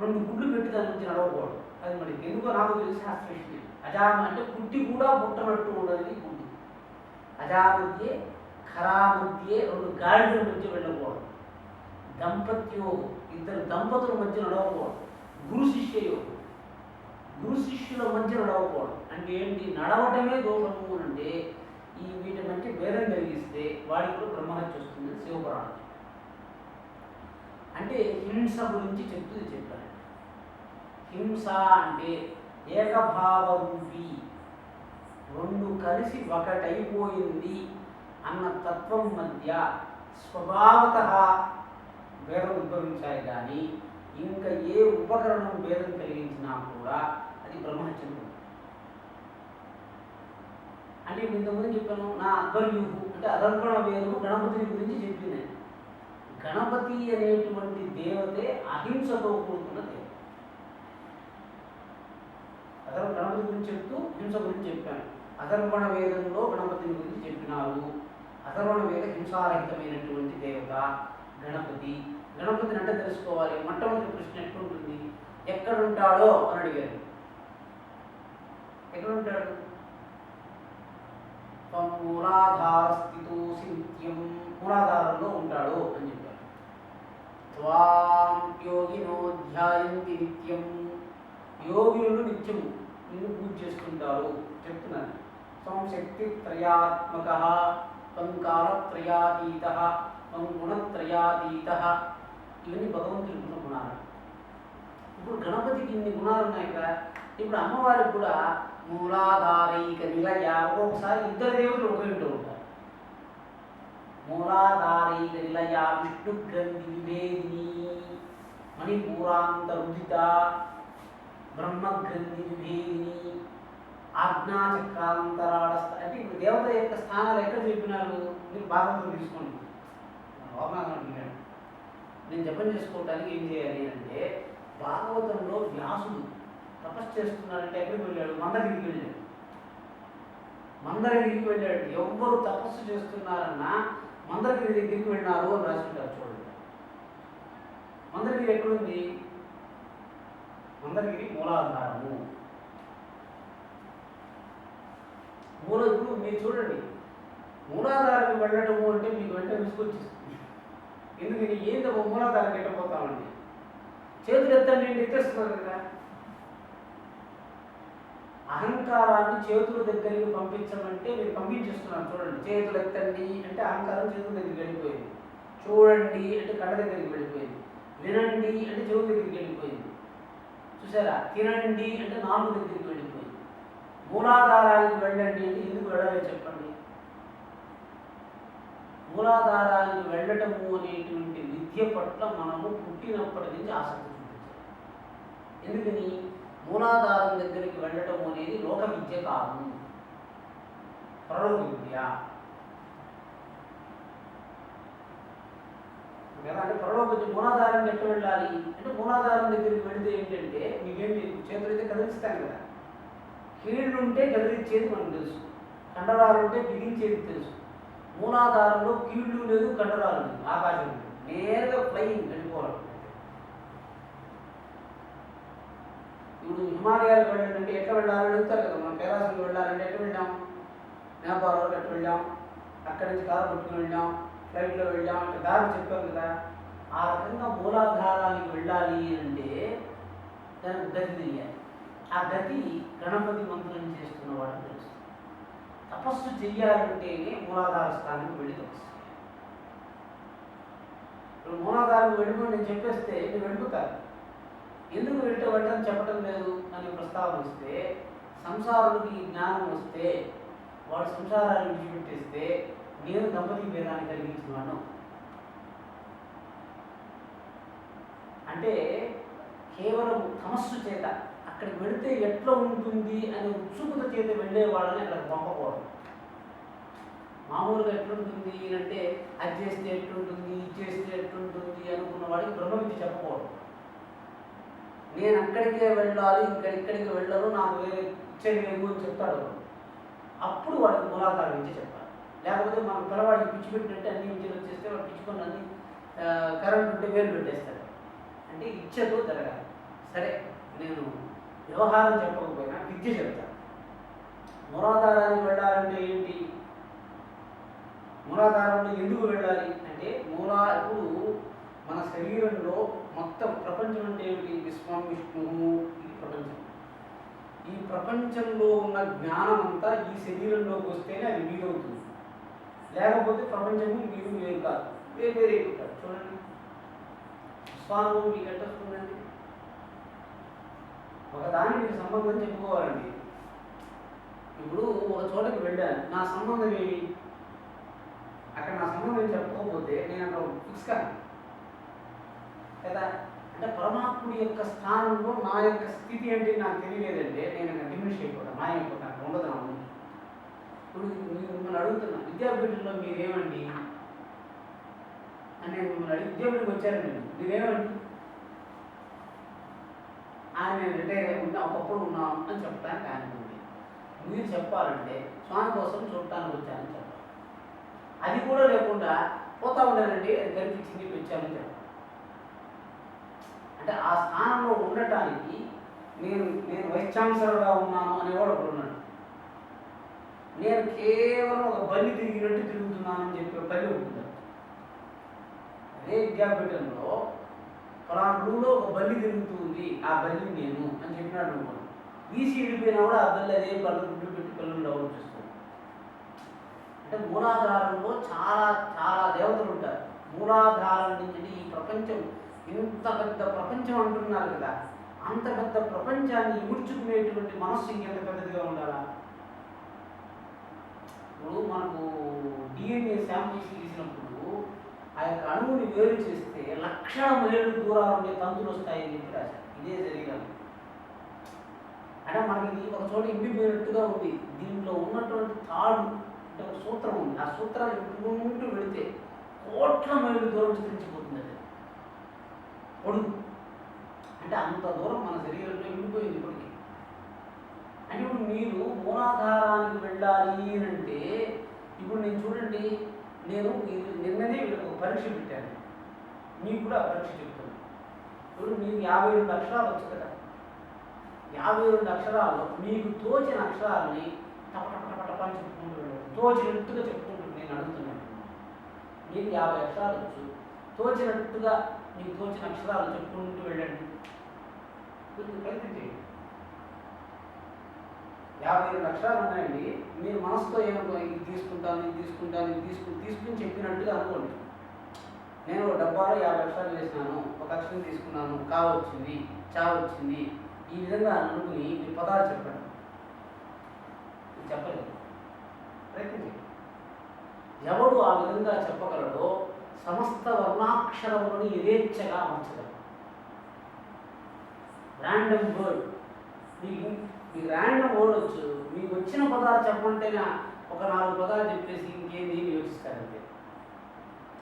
రెండు గుడ్లు పెట్టి దాని నుంచి నడవకూడదు. అది మరి ఎందుకో నాకు తెలిసి శాస్త్ర విషయం. అజామ అంటే పుట్టి కూడా పుట్టనట్టు ఉండదు గుడ్డు. అజామధ్యే ఖరామధ్యే రెండు గాడిదల మధ్య వెళ్ళకూడదు. దంపత్యో ఇద్దరు దంపతుల మధ్య నడవకూడదు. గురు శిష్యయో గురు శిష్యుల మధ్య నడవకూడదు. అంటే ఏంటి? నడవటమే దోషము అంటే ఈ వీటి మధ్య భేదం కలిగిస్తే వాడికి కూడా బ్రహ్మహత్య వస్తుంది. శివపురాణం అంటే హింస గురించి చెప్పాను. హింస అంటే ఏకభావరూపి, రెండు కలిసి ఒకటైపోయింది అన్న తత్వం మధ్య స్వభావత భేదం ఉద్భవించాలి. కానీ ఇంకా ఏ ఉపకరణం భేదం కలిగించినా కూడా అది బ్రహ్మహత్యం. అంటే ఇంతకుముందు చెప్పాను నా అధ్వర్యూహు అంటే అదర్పణ వేరు గణపతిని గురించి చెప్పింది. గణపతి అనేటువంటి దేవతే అహింసతో కూడుకున్న దేవత. అదర్ గణపతి గురించి చెప్తూ హింస గురించి చెప్పాను. అధర్వణ వేదంలో గణపతిని గురించి చెప్పినారు. అధర్వణ వేద హింసారహితమైనటువంటి దేవత గణపతి. గణపతిని అంటే తెలుసుకోవాలి. మొట్టమొదటి ప్రశ్న ఎట్లుంటుంది? ఎక్కడుంటాడో అని అడిగారు. ఎక్కడుంటాడు? మూలాధారస్థితోసి నిత్యం, మూలాధారంలో ఉంటాడు అని చెప్పారు. త్వాం యోగినో ధ్యాయంతి నిత్యం, యోగులు నిత్యము నిన్ను పూజ చేస్తుంటారు చెప్తున్నాను. త్వం శక్తి త్రయాత్మక, త్వం కాలత్రయాతీత, త్వం గుణత్రయాతీత. ఇవన్నీ భగవంతుడి గుణాలు. ఇప్పుడు గణపతికి ఇన్ని గుణాలు ఉన్నాయి కదా. ఇప్పుడు అమ్మవారికి కూడా మూలాధారైక నిలయ, ఒక్కొక్కసారి ఇద్దరు దేవతలు ఒక ఇంట్లో ఉంటారు. మూలాధారైక నిలయ, విష్ణు గ్రంథి విభేదిని, మణిపూరాంత రుదిత, బ్రహ్మగ్రంథి విభేదిని, ఆజ్ఞాచక్రాంతరాళ. అంటే ఇప్పుడు దేవత యొక్క స్థానాలు ఎక్కడ చెప్పినారు? మీరు భాగవతం తీసుకోండి. నేను జపం చేసుకోవడానికి ఏం చేయాలి అంటే, భాగవతంలో వ్యాసుడు తపస్సు చేస్తున్నారంటే ఎక్కడికి వెళ్ళాడు? మందగిరికి వెళ్ళాడు. మందరగిరికి వెళ్ళాడు. ఎవ్వరు తపస్సు చేస్తున్నారన్నా మందరగిరి దగ్గరికి వెళ్ళినారు అని రాసుకుంటారు. చూడండి, మందరగిరి ఎక్కడుంది? మందరగిరి మూలాధారము. ఇప్పుడు మీరు చూడండి, మూలాధారానికి వెళ్ళటము అంటే మీకు వెంటనే విసుకొచ్చేస్తుంది. ఎందుకని? ఏంది ఒక మూలాధారం ఎట్టపోతామండి? చేతులు ఎత్తండి అంటే ఎత్తేస్తున్నారు కదా. అహంకారాన్ని చేతుల దగ్గరికి పంపించమంటే మీరు పంపించేస్తున్నారు. చూడండి, చేతులు ఎత్తండి అంటే అహంకారం చేతుల దగ్గరికి వెళ్ళిపోయింది. చూడండి అంటే కళ్ళ దగ్గరికి వెళ్ళిపోయింది. వినండి అంటే చెవుల దగ్గరికి వెళ్ళిపోయింది. చూసారా? తినండి అంటే నాలుగు దగ్గరికి వెళ్ళిపోయింది. మూలాధారానికి వెళ్ళండి అంటే ఎందుకు వెళ్ళాలో చెప్పండి. మూలాధారానికి వెళ్ళటము అనేటువంటి విద్య పట్ల మనము పుట్టినప్పటి నుంచి ఆసక్తి చూపించాలి. ఎందుకని? మూలాధారం దగ్గరికి వెళ్ళటం అనేది లోక విద్య కాదు, పరలోక విద్య కదా. అంటే పరలోక విద్య మూలాధారం ఎట్లా వెళ్ళాలి అంటే, మూలాధారం దగ్గరికి వెళితే ఏంటంటే మీకేం చేతులు అయితే కదిలిస్తాం కదా. కీళ్ళు ఉంటే కదిలించేది మనకు తెలుసు, కండరాలు ఉంటే బిగించేది తెలుసు. మూలాధారంలో కీళ్ళు లేదు, కండరాలు లేదు, ఆకాశం లేదు, నేరుగా ఫ్లయింగ్ వెళ్ళిపోవాలి. ఇప్పుడు హిమాలయాలకు వెళ్ళాలంటే ఎట్లా వెళ్ళాలని అడుగుతారు కదా, మనం కైలాసంకి వెళ్ళాలంటే ఎట్లా వెళ్ళాం, నేపాల్ వరకు ఎట్లా వెళ్ళాం, అక్కడి నుంచి కారు పట్టుకుని వెళ్ళాం, ఫ్లైట్లో వెళ్ళాం, ఇట్లా దారి చెప్పాం కదా. ఆ రకంగా మూలాధారానికి వెళ్ళాలి అంటే దానికి గతి తెలియాలి. ఆ గతి గణపతి మంత్రం చేస్తున్న వాడిని తెలుస్తుంది. తపస్సు చెయ్యాలంటేనే మూలాధార స్థానానికి వెళ్ళి తపస్సు చేయాలి. ఇప్పుడు మూలాధారం వెళ్ళిపోయి నేను చెప్పేస్తే నేను వెళ్ళిపోతాను. ఎందుకు వెళ్ళటం చెప్పడం లేదు అని ప్రస్తావన వస్తే, సంసారుడికి జ్ఞానం వస్తే వాడు సంసారాన్ని విడిచిపెట్టేస్తే నేను దంపతి భేదాన్ని కలిగించినాను. అంటే కేవలం తమస్సు చేత అక్కడికి వెళితే ఎట్లా ఉంటుంది అనే ఉత్సుకత చేత వెళ్ళే వాళ్ళని అక్కడికి పంపకూడదు. మామూలుగా ఎట్లుంటుంది అంటే అది చేస్తే ఎట్లుంటుంది, ఇది చేస్తే ఎట్లుంటుంది అనుకున్న వాడికి బ్రహ్మ విద్య చెప్పకూడదు. నేను అక్కడికే వెళ్ళాలి, ఇక్కడికి వెళ్ళను, నాకు వేరే ఇచ్చేది లేదు అని చెప్తాడు. అప్పుడు వాడికి మూలాధార విద్య చెప్పాలి. లేకపోతే మనం పిల్లవాడికి పిచ్చి పెట్టినట్టు అన్ని విద్యలు వచ్చేస్తే వాడు పిచ్చుకొని అన్ని కరెంట్ ఉంటే వేలు పెట్టేస్తాడు. అంటే ఇచ్చేదో జరగాలి. సరే, నేను వ్యవహారం చెప్పకపోయినా విద్య చెప్తాను. మూలాధారానికి వెళ్ళాలంటే ఏంటి, మూలాధారంలో ఎందుకు వెళ్ళాలి అంటే, ఇప్పుడు మన శరీరంలో మొత్తం ప్రపంచం అంటే ఏమిటి, విశ్వం, విష్ణువు, ఈ ప్రపంచం. ఈ ప్రపంచంలో ఉన్న జ్ఞానం అంతా ఈ శరీరంలోకి వస్తేనే అది వీలవుతుంది. లేకపోతే ప్రపంచము మీరు వేరు కాదు, వేరు వేరే అయిపోతారు. చూడండి, విశ్వానుభవం మీకు ఎట్లా వస్తుందండి? ఒకదాన్ని మీరు సంబంధం చెప్పుకోవాలండి. ఇప్పుడు ఒక చోటకి వెళ్ళాను, నా సంబంధం ఏమి, అక్కడ నా సంబంధం చెప్పకపోతే నేను అక్కడ ఫిక్స్ కాను కదా. అంటే పరమాత్ముడి యొక్క స్థానంలో నా యొక్క స్థితి అంటే నాకు తెలియలేదంటే నేను అక్కడ డిమినిష్ అయిపోతాను, మాయమైపోతాను, అక్కడ ఉండదు నా ఉంది. ఇప్పుడు మిమ్మల్ని అడుగుతున్నా, విద్యాపీఠంలో మీరేమండి అని నేను మిమ్మల్ని అడిగి, విద్యాపీఠకి వచ్చారండి మీరేమండి, ఆయన రిటైర్ అయి ఉంటే ఒకప్పుడు ఉన్నాం అని చెప్పడానికి ఆయన ఉంది. మీరు చెప్పాలంటే స్వామి కోసం చూడటానికి వచ్చానని చెప్పాలి. అది కూడా లేకుండా పోతా ఉండాలంటే అది కనిపించింది వచ్చానని చెప్పాలి. అంటే ఆ స్థానంలో ఉండటానికి నేను వైస్ ఛాన్సలర్గా ఉన్నాను అనేవాడు ఒకడు ఉన్నాడు. నేను కేవలం ఒక బల్లి తిరిగినట్టు తిరుగుతున్నానని చెప్పి బల్లి ఉంటుంది. అదే విద్యాపీఠంలో పలానా రూమ్లో ఒక బల్లి తిరుగుతుంది, ఆ బల్లి నేను అని చెప్పినాడు అనుకోండి. వీసీ వెళ్ళిపోయినా కూడా ఆ బల్లి అదే పళ్ళు గుడ్లు పెట్టి పిల్లలు డెవలప్ చేస్తుంది. అంటే మూలాధారంలో చాలా చాలా దేవతలు ఉంటారు. మూలాధారం నుంచి ఈ ప్రపంచం, ఇంత పెద్ద ప్రపంచం అంటున్నారు కదా, అంత పెద్ద ప్రపంచాన్ని ఇముడ్చుకునేటువంటి మనస్సు ఇంకెంత పెద్దదిగా ఉండాలా? ఇప్పుడు మనకు డిఎన్ఏ శాంపిల్స్ తీసినప్పుడు ఆ యొక్క అణువుని వేరు చేస్తే 1,00,000 మైళ్ళు దూరాలు ఉండే తంతులు వస్తాయని చెప్పి రాశారు. ఇదే శరీరం అంటే మనకి ఇది ఒక చోట ఇండిపోయినట్టుగా ఉంది. దీంట్లో ఉన్నటువంటి తాడు అంటే ఒక సూత్రం ఉంది. ఆ సూత్రాలు ఇంటుంటూ వెళితే 1,00,000 మైళ్ళు దూరం విస్తరించిపోతుంది. అది పొడుగు అంటే అంత దూరం మన శరీరంలో ఇండిపోయింది ఇప్పటికీ. అంటే ఇప్పుడు మీరు మూలాధారానికి వెళ్ళాలి అంటే, ఇప్పుడు నేను చూడండి, నేను నిన్ననే వీళ్ళకి ఒక పరీక్ష పెట్టాను, మీకు కూడా పరీక్ష చెప్తాను. ఇప్పుడు మీకు 52 అక్షరాలు వచ్చు కదా, 52 అక్షరాల్లో మీకు తోచిన అక్షరాలని టపటపటపటపని చెప్పుకుంటూ వెళ్ళాను. తోచినట్టుగా చెప్పుకుంటూ నేను అడుగుతున్నాను. మీకు 50 అక్షరాలు వచ్చు, తోచినట్టుగా మీకు తోచిన అక్షరాలు చెప్పుకుంటూ వెళ్ళండి. కొంచెం ప్రయత్నం చేయండి. 52 అక్షరాలు ఉన్నాయండి. మీరు మనసుతో ఏమనుకో, ఇది తీసుకుంటాను, ఇది తీసుకుంటాను, ఇది తీసుకుని చెప్పినట్టుగా అనుకోండి. నేను డబ్బాలో 50 అక్షరాలు వేసినాను, ఒక అక్షరం తీసుకున్నాను, కా వచ్చింది, చా వచ్చింది, ఈ విధంగా అనుకుని మీరు పదాలు చెప్పండి. చెప్పలేదు, ప్రయత్నం చేయండి. ఎవడు ఆ విధంగా చెప్పగలడో సమస్త వర్ణాక్షరములను యథేచ్ఛగా అమర్చగలడు. ర్యాండమ్ వర్డ్, మీకు ర్యాండమ్ వర్డ్ వచ్చు, మీకు వచ్చిన పదాలు చెప్పమంటేనే ఒక 4 పదాలు చెప్పేసి ఇంకేంది యోచిస్తారంటే.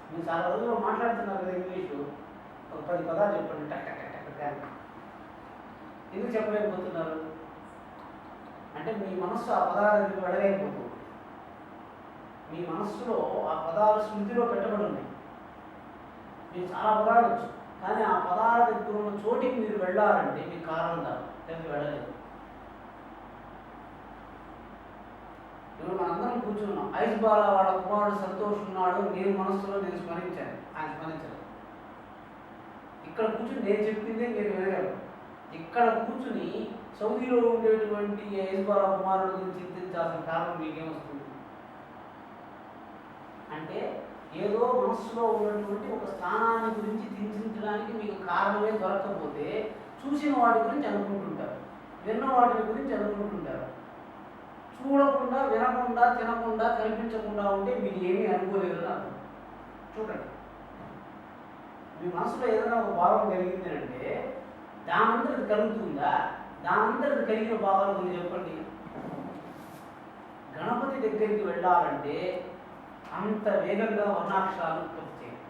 మీరు చాలా రోజుల్లో మాట్లాడుతున్నారు కదా ఇంగ్లీషు, ఒక 10 పదాలు చెప్పండి, టక్ టక్ టక్ టక్. ఎందుకు చెప్పలేకపోతున్నారు అంటే మీ మనస్సు ఆ పదాల దగ్గరికి వెళ్ళలేకపోతుంది. మీ మనస్సులో ఆ పదాలు స్మృతిలో పెట్టబడి ఉన్నాయి. మీరు చాలా పదాలు వచ్చు, కానీ ఆ పదాల దగ్గర ఉన్న చోటికి మీరు వెళ్ళాలంటే మీకు కారణం కాదు, లేకపోతే వెళ్ళలేదు. ఇప్పుడు మనందరం కూర్చున్నాం, ఐస్ బాలా వాళ్ళ కుమారుడు సంతోష్ ఉన్నాడు, నేను మనస్సులో నేను స్మరించాను, ఆయన స్మరించలేదు. ఇక్కడ కూర్చుని నేను చెప్పిందే మీరు వినగలరు. ఇక్కడ కూర్చుని సౌదీలో ఉండేటువంటి ఐస్ బాలా కుమారుడు గురించి చింతించాల్సిన కారణం మీకేమొస్తుంది? అంటే ఏదో మనస్సులో ఉన్నటువంటి ఒక స్థానాన్ని గురించి చింతించడానికి మీకు కారణమే దొరకకపోతే చూసిన వాటి గురించి అనుకుంటుంటారు, విన్న వాటి గురించి అనుకుంటుంటారు. చూడకుండా, వినకుండా, తినకుండా, కనిపించకుండా ఉంటే మీరు ఏమీ అనుకోలేదు అని అర్థం. చూడండి, మీ మనసులో ఏదైనా ఒక భావం కలిగింది అంటే దానంతరం కలుగుతుందా? దానంతరం కలిగిన భావాలు కొన్ని చెప్పండి. గణపతి దగ్గరికి వెళ్ళాలంటే అంత వేగంగా వర్ణాక్షరాలు ఉత్పత్తి చేయాలి,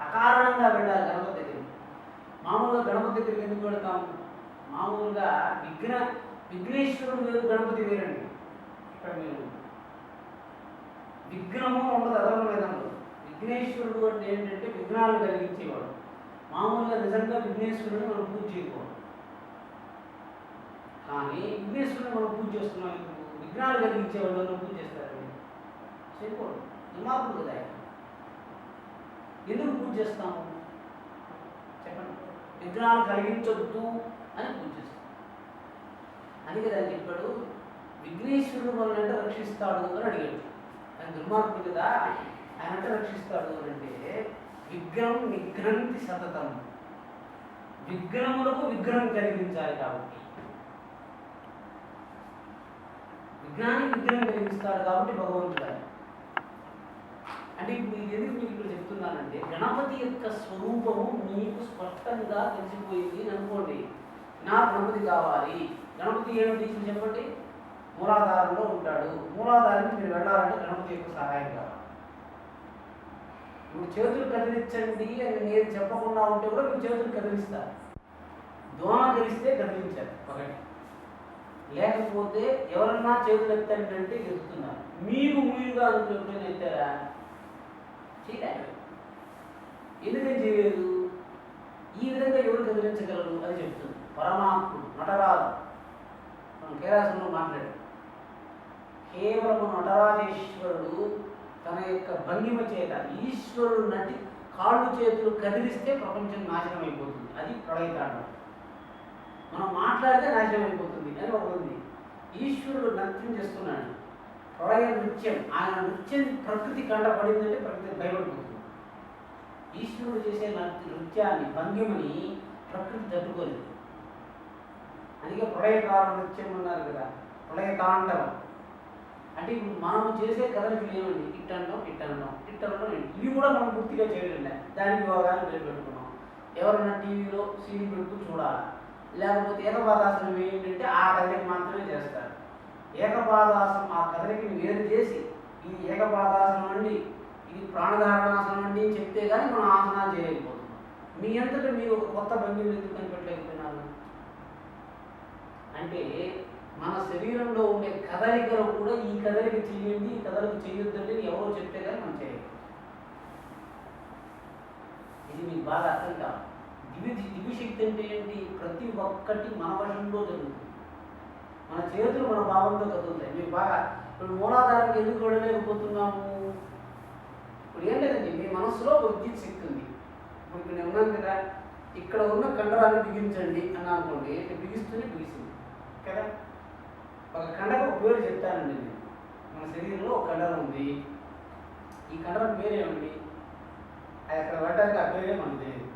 అకారణంగా వెళ్ళాలి గణపతి దగ్గరికి. మామూలుగా గణపతి దగ్గరికి ఎందుకు వెళ్తాము? మామూలుగా విఘ్నేశ్వరుడు వేరు, గణపతి వేరండి. ఇక్కడ మీరు విఘ్నము ఉండదు, అదనం లేదండి. విఘ్నేశ్వరుడు అంటే ఏంటంటే విఘ్నాలు కలిగించేవాడు. మామూలుగా నిజంగా విఘ్నేశ్వరుడిని మనం పూజ చేయకూడదు, కానీ విఘ్నేశ్వరుని మనం పూజ చేస్తున్నాం. విఘ్నాలు కలిగించేవాడు మనం పూజ చేస్తారండి, చేయకూడదు. దుర్మార్గుడు కదా. ఎందుకు పూజ చేస్తాము చెప్పండి? విఘ్నాలు కలిగించొద్దు అని పూజ చేస్తాం. అందుకే దాన్ని చెప్పాడు, విఘ్నేశ్వరుడు మనల్ని రక్షిస్తాడు అని అడిగాడు. ఆయన దుర్మార్గుడు కదా, ఆయన అంటే రక్షిస్తాడు అని అంటే విఘ్నం నిఘ్నంతి సతతం, విఘ్నములకు విఘ్నం కలిగించాలి. కాబట్టి విఘ్నానికి విఘ్నం కలిగిస్తాడు కాబట్టి భగవంతుడు. అంటే ఇప్పుడు ఎందుకు మీకు ఇక్కడ చెప్తున్నానంటే గణపతి యొక్క స్వరూపము మీకు స్పష్టంగా తెలిసిపోయింది అనుకోండి. నా గణపతి కావాలి, గణపతి ఏమిటి చెప్పండి? మూలాధారంలో ఉంటాడు. మూలాధారానికి మీరు వెళ్ళాలంటే గణపతి యొక్క సహాయం కావాలి. ఇప్పుడు చేతులు కదిలించండి అని నేను చెప్పకుండా ఉంటే కూడా మీరు చేతులు కదిలిస్తారు. దోమ కలిస్తే కదిలించారు ఒకటి, లేకపోతే ఎవరన్నా చేతులు ఎత్తండి అంటే ఎత్తుతున్నారు. మీరుగా అనుకుంటే ఎత్తారా? చేయలేదు. ఎందుకని చేయలేదు? ఈ విధంగా ఎవరు కదిలించగలరు అని చెప్తుంది పరమాత్ముడు. నటరాజు మనం కేరాసంలో మాట్లాడాడు. కేవలం నటరాజేశ్వరుడు తన యొక్క భంగిమ చేత ఈశ్వరుడు నటి కాళ్ళు చేతులు కదిలిస్తే ప్రపంచం నాశనం అయిపోతుంది. అది ప్రళయకాండం. మనం మాట్లాడితే నాశనం అయిపోతుంది అని ఒకటి ఉంది. ఈశ్వరుడు నృత్యం చేస్తున్నాడు, ప్రళయ నృత్యం. ఆయన నృత్యం ప్రకృతి కంటపడిందంటే ప్రకృతి భయపడిపోతుంది. ఈశ్వరుడు చేసే నృత్యాన్ని, భంగిమని ప్రకృతి తట్టుకోలేదు. అందుకే ప్రళయకాల నృత్యం అన్నారు కదా, ప్రళయతాండవం. అంటే ఇప్పుడు మనం చేసే కథలకు ఏమండి? ఇట్టండం ఇవి కూడా మనం పూర్తిగా చేయడం. దానికి యోగాన్ని పేరు పెట్టుకున్నాం. ఎవరన్నా టీవీలో సీడీ పెట్టుకు చూడాలి, లేకపోతే ఏకపాదాసనం ఏంటంటే ఆ కథకి మాత్రమే చేస్తారు. ఏకపాదాసనం ఆ కథకి వేరు చేసి ఇది ఏకపాదాసనం అండి, ఇది ప్రాణధారణాసనం అండి అని చెప్తే కానీ మనం ఆసనాలు చేయలేకపోతున్నాం. మీ అంతటా మీరు ఒక కొత్త భంగిని ఎందుకు కనిపెట్టలేకపోతున్నారు? అంటే మన శరీరంలో ఉండే కదలికలు కూడా ఈ కదలిక చేయండి, ఈ కదలిక చేయొద్దండి ఎవరో చెప్తే కానీ మనం చేయలేదు. ఇది మీకు బాగా అర్థం కాదు. దివ్యశక్తి అంటే ఏంటి? ప్రతి ఒక్కటి మన వశంలో జరుగుతుంది. మన చేతులు మన భావంతో కదులుతాయి. మీకు బాగా ఇప్పుడు మూలాధారానికి ఎందుకు వెళ్ళలేకపోతున్నాము? ఇప్పుడు ఏం లేదండి, మీ మనసులో ఒక విద్యుత్ శక్తి ఉంది. ఇప్పుడు నేను ఉన్నాను కదా, ఇక్కడ ఉన్న కండరాన్ని బిగించండి అని అనుకోండి, బిగిస్తుంది కదా. ఒక కండకు ఒక పేరు చెప్తానండి నేను. మన శరీరంలో ఒక కండరం ఉంది, ఈ కండరం పేరేమండి? అది అక్కడ పడ్డానికి ఆ పేరే మనకు తెలియదు.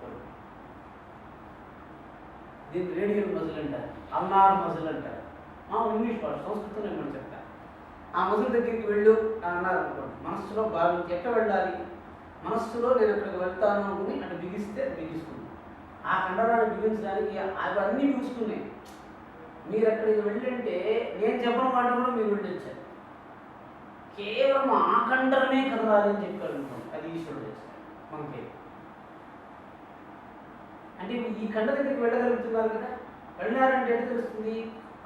దీన్ని రేడియల్ మజిల్ అంటారు, అల్నార్ మజిల్ అంటారు. ఇంగ్లీష్ వాళ్ళు సంస్కృతంలో ఏమని చెప్తారు. ఆ మజిల్ దగ్గరికి వెళ్ళు అని అన్నారు అనుకోండి, మనస్సులో భావించి ఎక్కడ వెళ్ళాలి? మనస్సులో నేను అక్కడికి వెళ్తాను అనుకుని అటు బిగిస్తే బిగిస్తుంది. ఆ కండరాన్ని బిగించడానికి అవన్నీ బిగుసుకున్నాయి. మీరు అక్కడికి వెళ్ళంటే నేను చెప్పిన మాట కూడా మీరు వెళ్ళొచ్చారు. కేవలం ఆ కండరమే కదలాలి అని చెప్పాడు అనుకోండి, అది ఈశ్వరుడు చేస్తాడు మనకి. అంటే ఈ కండ దగ్గరికి వెళ్ళగలుగుతున్నారు కదా, వెళ్ళారంటే ఎట్లా తెలుస్తుంది?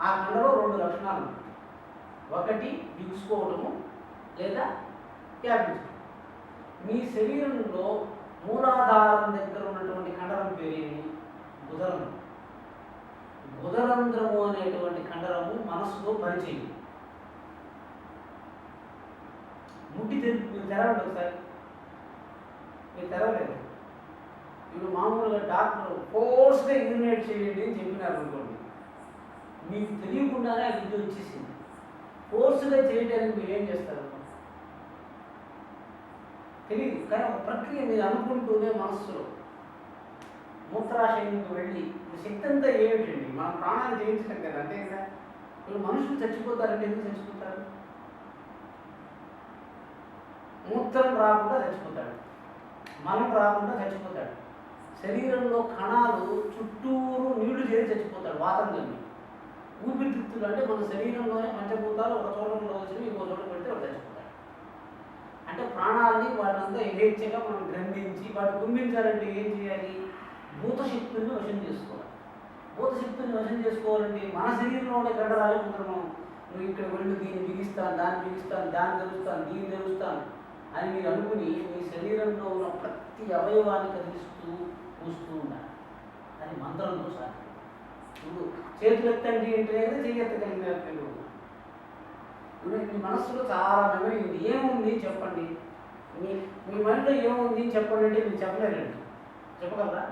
ఆ కండలో రెండు లక్షణాలు ఉంటాయి. ఒకటి బిగుసుకోవడము, లేదా వ్యాపించడం. మీ శరీరంలో మూలాధారం దగ్గర ఉన్నటువంటి కండరం పేరేమి? బుధరంధ్రం. బుధరంధ్రము అనేటువంటి కండరము మనస్సుతో పనిచేయదు. ముట్టి తెరవండి ఒకసారి. మీరు తెరవలేదు. ఇప్పుడు మామూలుగా డాక్టర్ ఫోర్స్గా యూరినేట్ చేయండి అని చెప్పినారు అనుకోండి, మీకు తెలియకుండానే ఆ గుడ్డు వచ్చేసింది. ఫోర్స్గా చేయడానికి మీరు ఏం చేస్తారు? తెలియదు, కానీ ఒక ప్రక్రియ మీరు అనుకుంటూనే మనస్సులో మూత్రాశయంకి వెళ్ళి శక్తి అంతా ఏమిటండి? మన ప్రాణాన్ని జయించడం కదా, అంతే కదా. ఇప్పుడు మనుషులు చచ్చిపోతారంటే ఎందుకు చచ్చిపోతారు? మూత్రం రాకుండా చచ్చిపోతాడు, మలం రాకుండా చచ్చిపోతాడు, శరీరంలో కణాలు చుట్టూరు నీళ్లు చేరి చచ్చిపోతాడు, వాతం కలిగి. ఊపిరితిత్తులు అంటే మన శరీరంలోనే పంచభూతాలు ఒక చోట ఉండవలసినవి ఇంకో చోట పెడితే వాడు చచ్చిపోతాడు. అంటే ప్రాణాలని వాటినంతా యథేచ్ఛగా మనం గ్రహించి వాటి గుంపించాలంటే ఏం చేయాలి? భూతశక్తుల్ని వశం చేసుకోవాలి. భూతశక్తుల్ని వశం చేసుకోవాలంటే మన శరీరంలో ఉండే కండరాలే కుదరము. నువ్వు ఇక్కడ వెళ్ళి దీన్ని బిగిస్తాను, దాన్ని బిగిస్తాను, దాన్ని తెరుస్తాను, దీన్ని తెరుస్తాను అని మీరు అనుకుని మీ శరీరంలో ఉన్న ప్రతి అవయవాన్ని కదిలిస్తూ పూస్తూ ఉండాలి. అది మంత్రంతో సాధ్యం. ఇప్పుడు చేతులు ఎత్తండి అంటే చేయెత్తగలిగిన ఇప్పుడు మీ మనస్సులో చాలా మెమరీ ఉంది. ఏముంది చెప్పండి, మీ మైండ్లో ఏముంది చెప్పండి అంటే మీరు చెప్పలేరండి. చెప్పగలరా?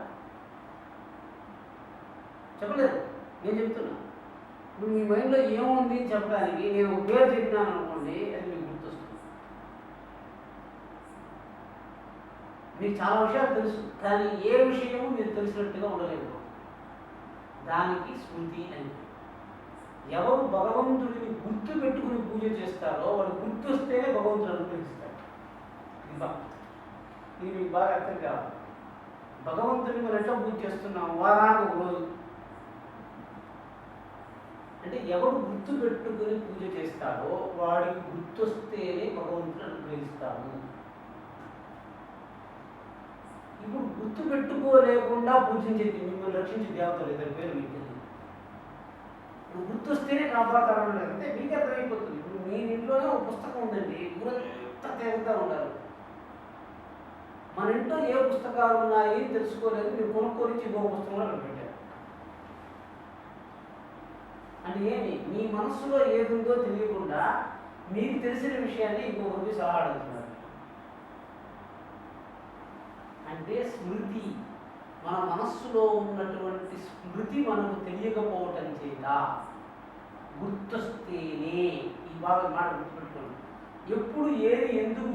చెప్పలేదు. నేను చెప్తున్నా, ఇప్పుడు మీ మైండ్లో ఏముంది చెప్పడానికి నేను ఒక పేరు చెప్పినాను అనుకోండి, అది మీకు గుర్తొస్తుంది. మీకు చాలా విషయాలు తెలుసు, కానీ ఏ విషయము మీరు తెలిసినట్టుగా ఉండలేదు. దానికి స్మృతి అని. ఎవరు భగవంతుడిని గుర్తు పెట్టుకుని పూజ చేస్తారో వాడు గుర్తు వస్తేనే భగవంతుడు అనుగ్రహిస్తాడు. ఇది మీకు బాగా అర్థం కావాలి. భగవంతుడిని మనం ఎట్లా పూజ చేస్తున్నాం? వారానికి ఒక రోజు. అంటే ఎవరు గుర్తు పెట్టుకుని పూజ చేస్తాడో వాడికి గుర్తు వస్తేనే భగవంతుడు అనుగ్రహిస్తాడు. ఇప్పుడు గుర్తు పెట్టుకోలేకుండా పూజించేది మిమ్మల్ని రక్షించే దేవతలు ఇద్దరు పేరు మీకు తెలియదు. ఇప్పుడు గుర్తు వస్తేనే కాపాడతాడు అంటే మీకు అర్థమైపోతుంది. ఇప్పుడు మీ ఇంట్లోనే ఒక పుస్తకం ఉందండి, ఊరంతా తిరుగుతూ ఉంటారు. మన ఇంట్లో ఏ పుస్తకాలు ఉన్నాయి తెలుసుకోలేదు, మీరు కొనుక్కొని ఇంకో పుస్తకంలో పెట్టారు. అంటే ఏమి? మీ మనస్సులో ఏది ఉందో తెలియకుండా మీకు తెలిసిన విషయాన్ని ఇంకొకరికి సలహా అడుగుతున్నారు. అంటే స్మృతి, మన మనస్సులో ఉన్నటువంటి స్మృతి మనకు తెలియకపోవటం చేత గుర్తొస్తేనే, ఈ బాగా మాట గుర్తుపెట్టుకోండి. ఎప్పుడు ఏది ఎందుకు